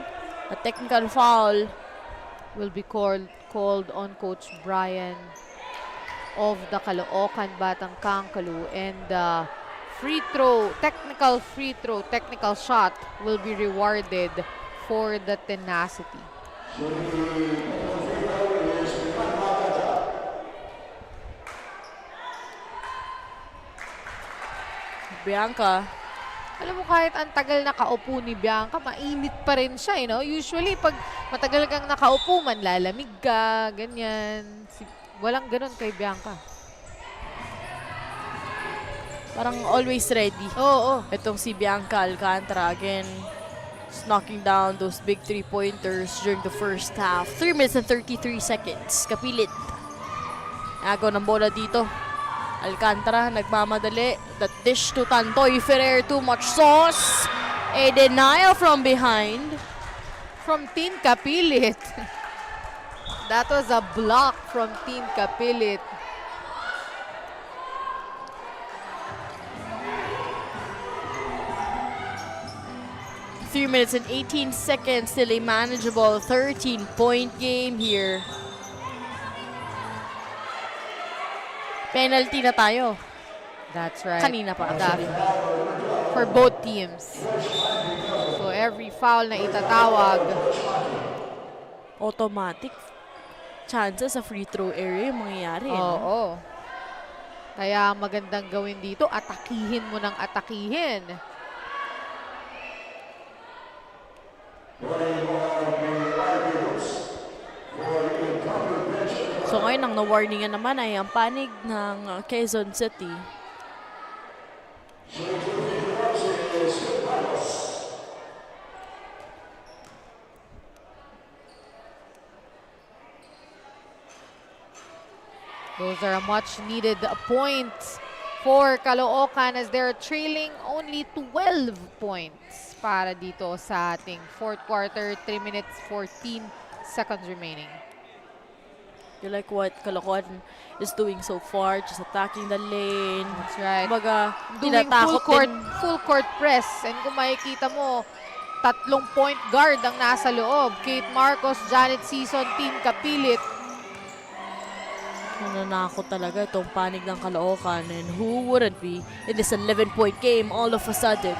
a technical foul will be called on Coach Brian of the Caloocan Batang Kankaloo, and the technical shot will be rewarded for the tenacity. Bianca. Alam mo, kahit ang tagal nakaupo ni Bianca, mainit pa rin siya, you know? Usually, pag matagal kang nakaupo, manlalamig ka, ganyan. Walang ganun kay Bianca. Parang always ready. Oo. Itong si Bianca Alcantara again, just knocking down those big 3-pointers during the first half. 3 minutes and 33 seconds. Kapilit. Agaw ng bola dito. Alcantara nagmamadali. That dish to Tantoy Ferrer. Too much sauce. A denial from behind. From Tin Kapilit. That was a block from Tin Kapilit. Three minutes and 18 seconds. Still a manageable 13-point game here. Penalty na tayo. That's right. Kanina pa actually. For both teams. So every foul na itatawag, Automatic chances sa free throw area yung mangyayari. oo. Kaya magandang gawin dito, atakihin mo ng atakihin. So ngayon ang na-warningan naman ay ang panig ng Quezon City. Those are much needed points for Caloocan as they're trailing only 12 points para dito sa ating fourth quarter, 3 minutes 14 seconds remaining. You like what Caloocan is doing so far, just attacking the lane. That's right. Kumbaga, Doing tinatakot din. full court press. And kung makikita mo, 3 point guard ang nasa loob. Kate Marcos, Janet Season, Team Kapilit. Nananakot talaga itong panig ng Caloocan, and who wouldn't be in this 11-point game all of a sudden.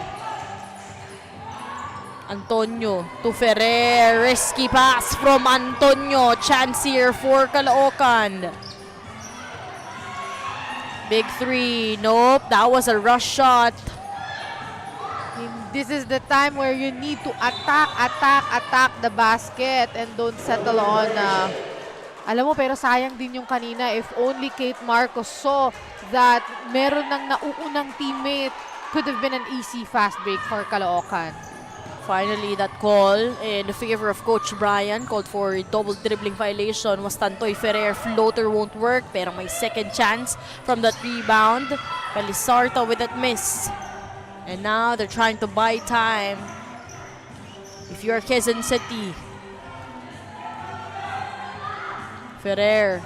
Antonio to Ferrer, risky pass from Antonio, chance here for Caloocan. Big three, nope, that was a rush shot. This is the time where you need to attack the basket and don't settle on alam mo, pero sayang din yung kanina. If only Kate Marcos saw that meron ng nauunang teammate, could have been an easy fast break for Caloocan. Finally, that call in favor of Coach Brian called for a double dribbling violation was Tantoy Ferrer. Floater won't work, pero may second chance from that rebound. Palisarta with that miss. And now they're trying to buy time. If you're Quezon City, Ferrer.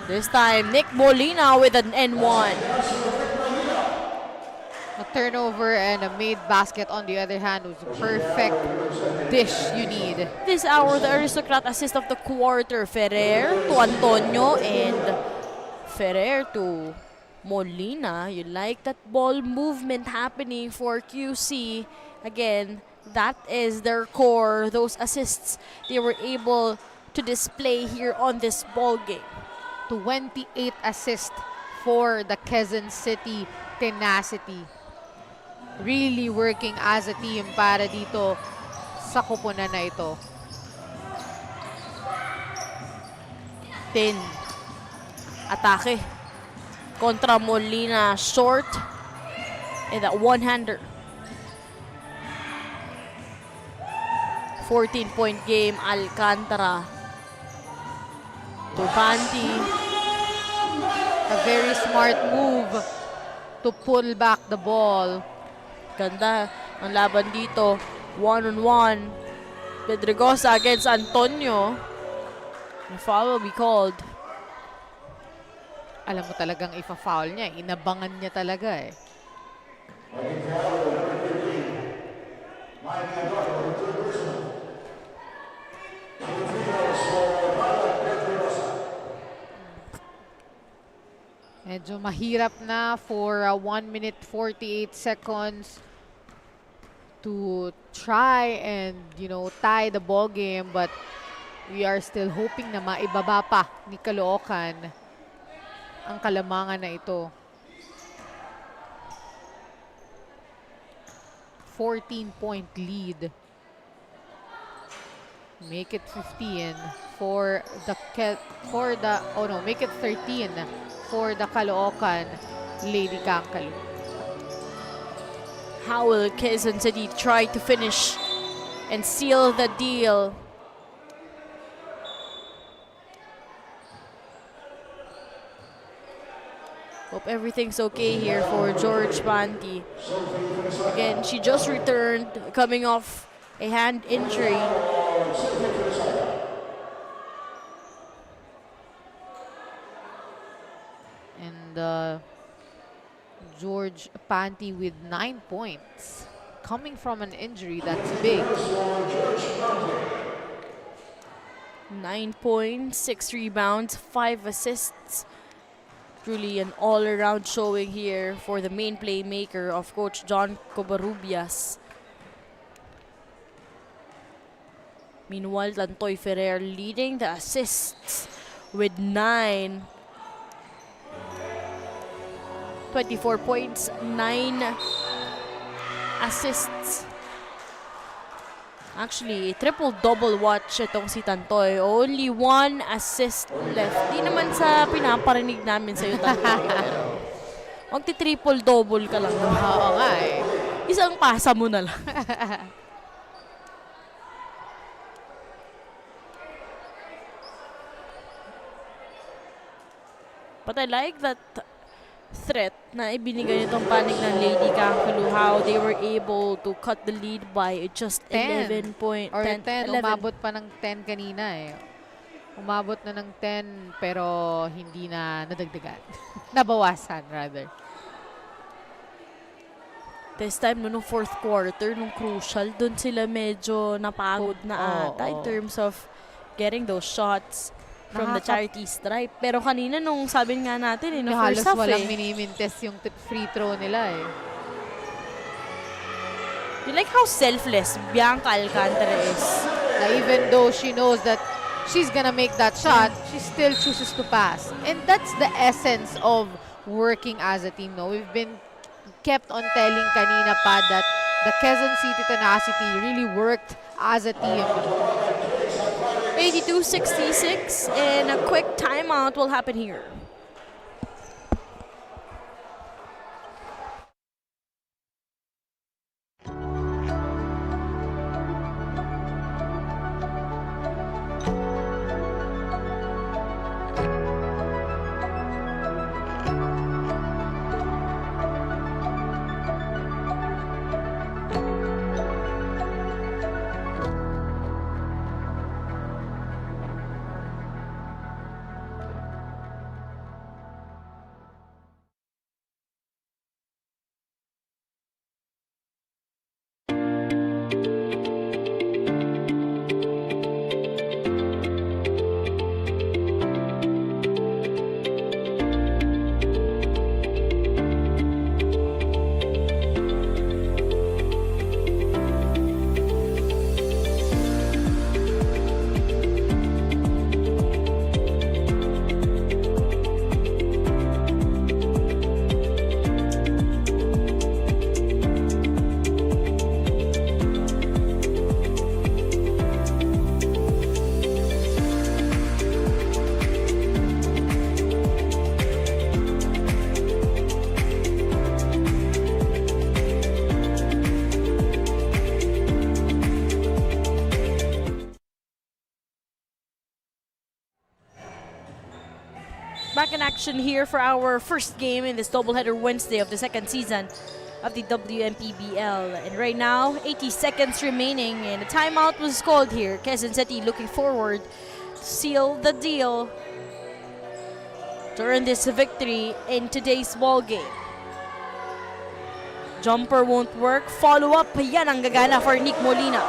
This time, Nick Molina with an N1. A turnover and a made basket on the other hand was a perfect dish you need. This hour, the aristocrat assist of the quarter. Ferrer to Antonio and Ferrer to Molina. You like that ball movement happening for QC. Again, that is their core. Those assists they were able to display here on this ball game. 28 assists for the Quezon City tenacity. Really working as a team para dito sa kupunan na ito. 10. Atake. Kontra Molina, short. And that one-hander. 14-point game, Alcantara. To Panty. A very smart move to pull back the ball. Ganda ang laban dito. One-on-one. Pedregosa against Antonio. The foul will be called. Alam mo talagang ifa-foul niya. Inabangan niya talaga eh. Medyo mahirap na for 1 minute 48 seconds to try and, tie the ball game. But we are still hoping na maibaba pa ni Caloocan ang kalamangan na ito. 14-point lead. Make it 15 make it 13 for the Caloocan Lady Kankaloo. How will Quezon City try to finish and seal the deal? Hope everything's okay here for George Panty. Again, she just returned, coming off a hand injury. And George Panty with 9 points. Coming from an injury, that's big. 9 points, 6 rebounds, 5 assists. Truly an all-around showing here for the main playmaker of Coach John Covarrubias. Meanwhile, Tantoy Ferrer leading the assists with 9. 24 points, 9 assists. Actually, triple-double watch itong si Tantoy. Only 1 assist left. Di naman sa pinaparinig namin sa'yo, Tantoy. Pero magti-triple-double ka lang. Oo nga eh. Isang pasa mo na lang. But I like that threat na ibinigay nitong panig ng Lady Kankaloo, how they were able to cut the lead by just 11 point. Or 10, 11. umabot pa ng 10 kanina eh. Umabot na ng 10 pero hindi na nadagdagan. Nabawasan rather. This time, nung fourth quarter, nung crucial, dun sila medyo napagod na ata in terms of getting those shots from the charity stripe. Pero kanina nung sabi nga natin, no, first Halos half walang minimintes yung free throw nila eh. You like how selfless Bianca Alcantara is. Even though she knows that she's gonna make that shot, she still chooses to pass. And that's the essence of working as a team. No, we've been kept on telling kanina pa that the Quezon City tenacity really worked as a team. 82-66, and a quick timeout will happen here. Back in action here for our first game in this doubleheader Wednesday of the second season of the Wmpbl. And right now, 80 seconds remaining, and a timeout was called here. Quezon City looking forward to seal the deal to earn this victory in today's ball game. Jumper won't work. Follow-up, yan ang gagana for Nick Molina.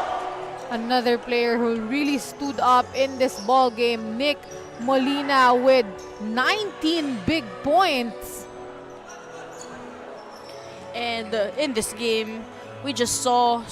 Another player who really stood up in this ball game, Nick Molina, with 19 big points. And in this game, we just saw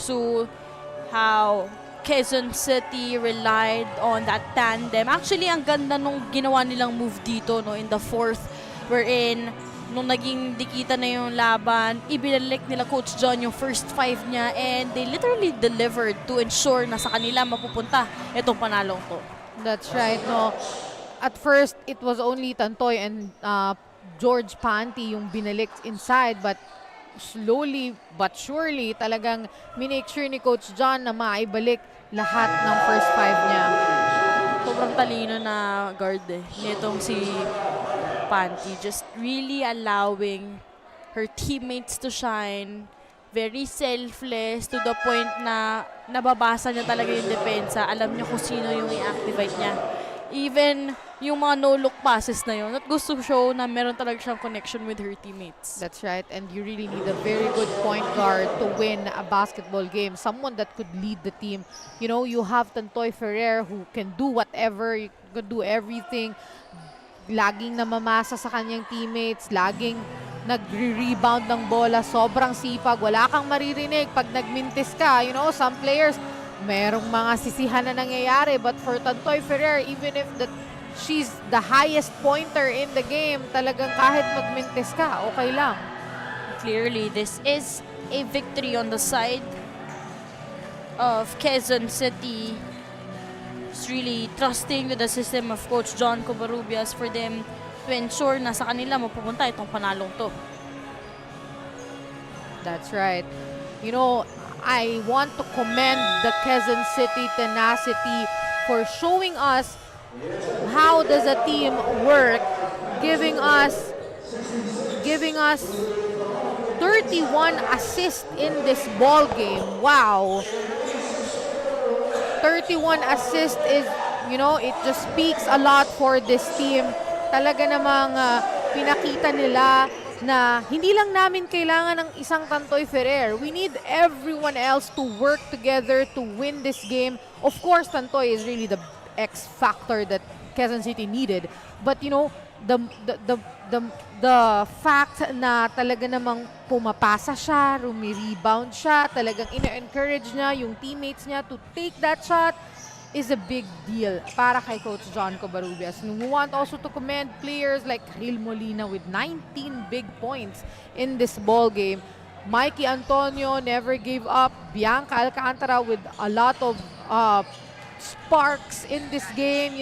how Quezon City relied on that tandem. Actually, ang ganda nung ginawa nilang move dito, no, in the fourth, wherein nung naging dikita na yung laban, ibinalik nila Coach John yung first five niya, and they literally delivered to ensure na sa kanila mapupunta itong panalong to. That's right, no. At first, it was only Tantoy and George Panty yung binalik inside, but slowly but surely talagang minake sure ni Coach John na maibalik lahat ng first five niya. Sobrang talino na guard nitong si Panty, just really allowing her teammates to shine. Very selfless to the point na nababasa niya talaga yung depensa. Alam niya kung sino yung i-activate niya. Even yung mga no-look passes na yun, at gusto show na meron talaga siyang connection with her teammates. That's right, and you really need a very good point guard to win a basketball game. Someone that could lead the team. You know, you have Tantoy Ferrer who can do whatever, you can do everything. Laging namamasa sa kanyang teammates, laging nagre-rebound ng bola, sobrang sipag. Wala kang maririnig pag nagmintis ka. You know, some players, merong mga sisihan na nangyayari, but for Tantoy Ferrer, even if she's the highest pointer in the game, talagang kahit magmintis ka, okay lang. Clearly, this is a victory on the side of Quezon City. It's really trusting to the system of Coach John Covarrubias for them to ensure na sa kanila mapupunta itong panalong to. That's right. You know, I want to commend the Quezon City tenacity for showing us how does a team work giving us 31 assists in this ball game. Wow. 31 assists is, it just speaks a lot for this team. Talaga namang pinakita nila na hindi lang namin kailangan ng isang Tantoy Ferrer. We need everyone else to work together to win this game. Of course, Tantoy is really the X factor that Quezon City needed. But the fact na talaga namang pumapasa siya, rumi-rebound siya, talagang ina-encourage niya yung teammates niya to take that shot is a big deal para kay Coach John Covarrubias. We want also to commend players like Ril Molina with 19 big points in this ball game. Mikey Antonio never gave up. Bianca Alcantara with a lot of sparks in this game.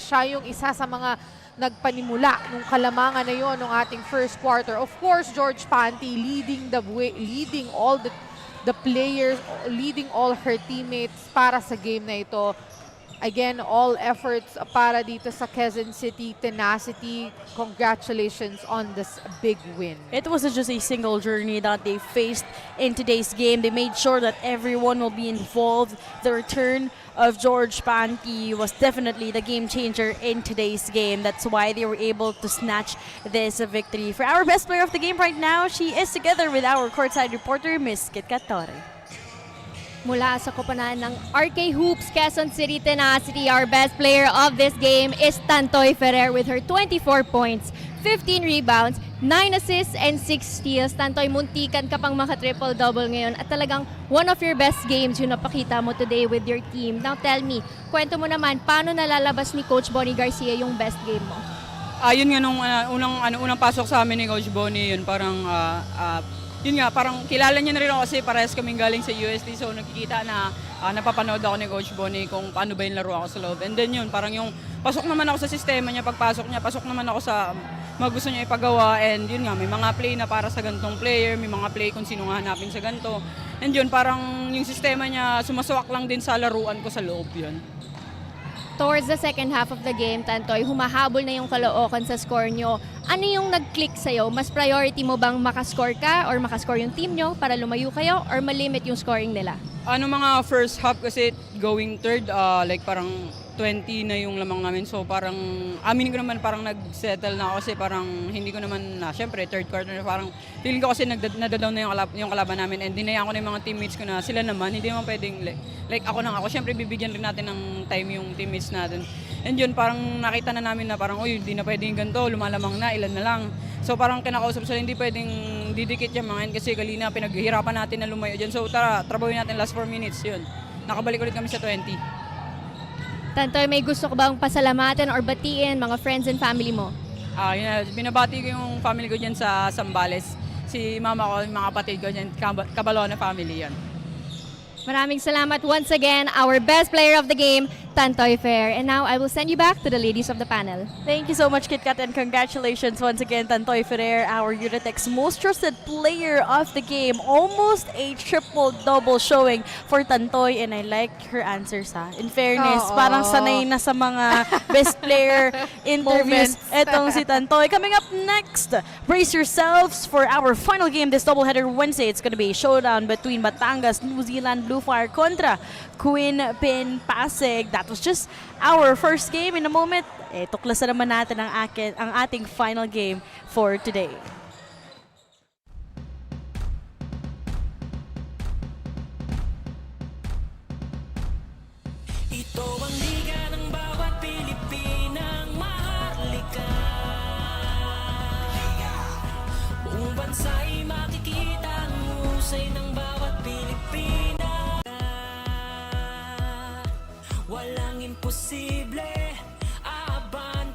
Siya yung isa sa mga nagpanimula nung kalamangan na yon ng ating first quarter. Of course, George Panty leading the way, leading all the players, leading all her teammates para sa game na ito. Again, all efforts para dito sa Quezon City tenacity. Congratulations on this big win. It wasn't just a single journey that they faced in today's game. They made sure that everyone will be involved. The return of George Panty was definitely the game changer in today's game. That's why they were able to snatch this victory. For our best player of the game right now, she is together with our courtside reporter, Miss Kit Torre. Mula sa koponan ng RK Hoops Quezon City Tenacity, our best player of this game is Tantoy Ferrer with her 24 points, 15 rebounds, 9 assists, and 6 steals. Tantoy, muntikan ka pang maka-triple-double ngayon at talagang one of your best games yung napakita mo today with your team. Now tell me, kwento mo naman, paano nalalabas ni Coach Bonnie Garcia yung best game mo? Yun nga nung unang pasok sa amin ni Coach Bonnie, yun parang yun nga, parang kilala niya na rin ako kasi parehas kaming galing sa UST. So nakikita na napapanood ako ni Coach Bonnie kung paano ba yung laro ako sa loob. And then yun, parang yung pasok naman ako sa sistema niya, pagpasok niya, pasok naman ako sa mga gusto niya ipagawa. And yun nga, may mga play na para sa gantong player, may mga play kung sino nga hanapin sa ganto. And yun, parang yung sistema niya sumaswak lang din sa laruan ko sa loob yun. Towards the second half of the game, Tantoy, humahabol na yung Caloocan sa score nyo. Ano yung nag-click sa'yo? Mas priority mo bang makascore ka or makascore yung team nyo para lumayo kayo or malimit yung scoring nila? Mga first half kasi going third, like parang 20 na yung lamang namin. So parang, amin ko naman parang nag-settle na ako kasi parang hindi ko naman syempre third quarter parang feeling ko kasi nadadown na yung kalaban namin and dinayaan ko na yung mga teammates ko na sila naman, hindi naman pwedeng like ako lang ako. Syempre bibigyan rin natin ng time yung teammates natin. And yun, parang nakita na namin na parang, uy, hindi na pwedeng ganito, lumalamang na, ilan na lang. So parang kinakausap sila, hindi pwedeng didikit yung mga yan kasi kalina pinaghihirapan natin na lumayo dyan. So tara, trabahoin natin last 4 minutes, yun. Nakabalik ulit kami sa 20. Tantoy, may gusto ko bang pasalamatan or batiin mga friends and family mo? Yun, binabati ko yung family ko dyan sa Zambales. Si mama ko, mga kapatid ko dyan, Cabalona family yan. Maraming salamat once again, our best player of the game, Tantoy Ferrer. And now I will send you back to the ladies of the panel. Thank you so much, KitKat, and congratulations once again, Tantoy Ferrer, our Unitec's most trusted player of the game. Almost a triple-double showing for Tantoy, and I like her answers, ha. In fairness, parang sanay na sa mga best player interviews. Etong si Tantoy. Coming up next, brace yourselves for our final game this doubleheader Wednesday. It's gonna be a showdown between Batangas, New Zealand Blue Fire kontra Queen Pasay. That was just our first game. In a moment, tuklasan naman natin ang ating final game for today. Ito ang liga ng bawat Pilipinang maharlika. Buong bansa'y makikita ang husay ng bawat Pilipina. Walang imposible.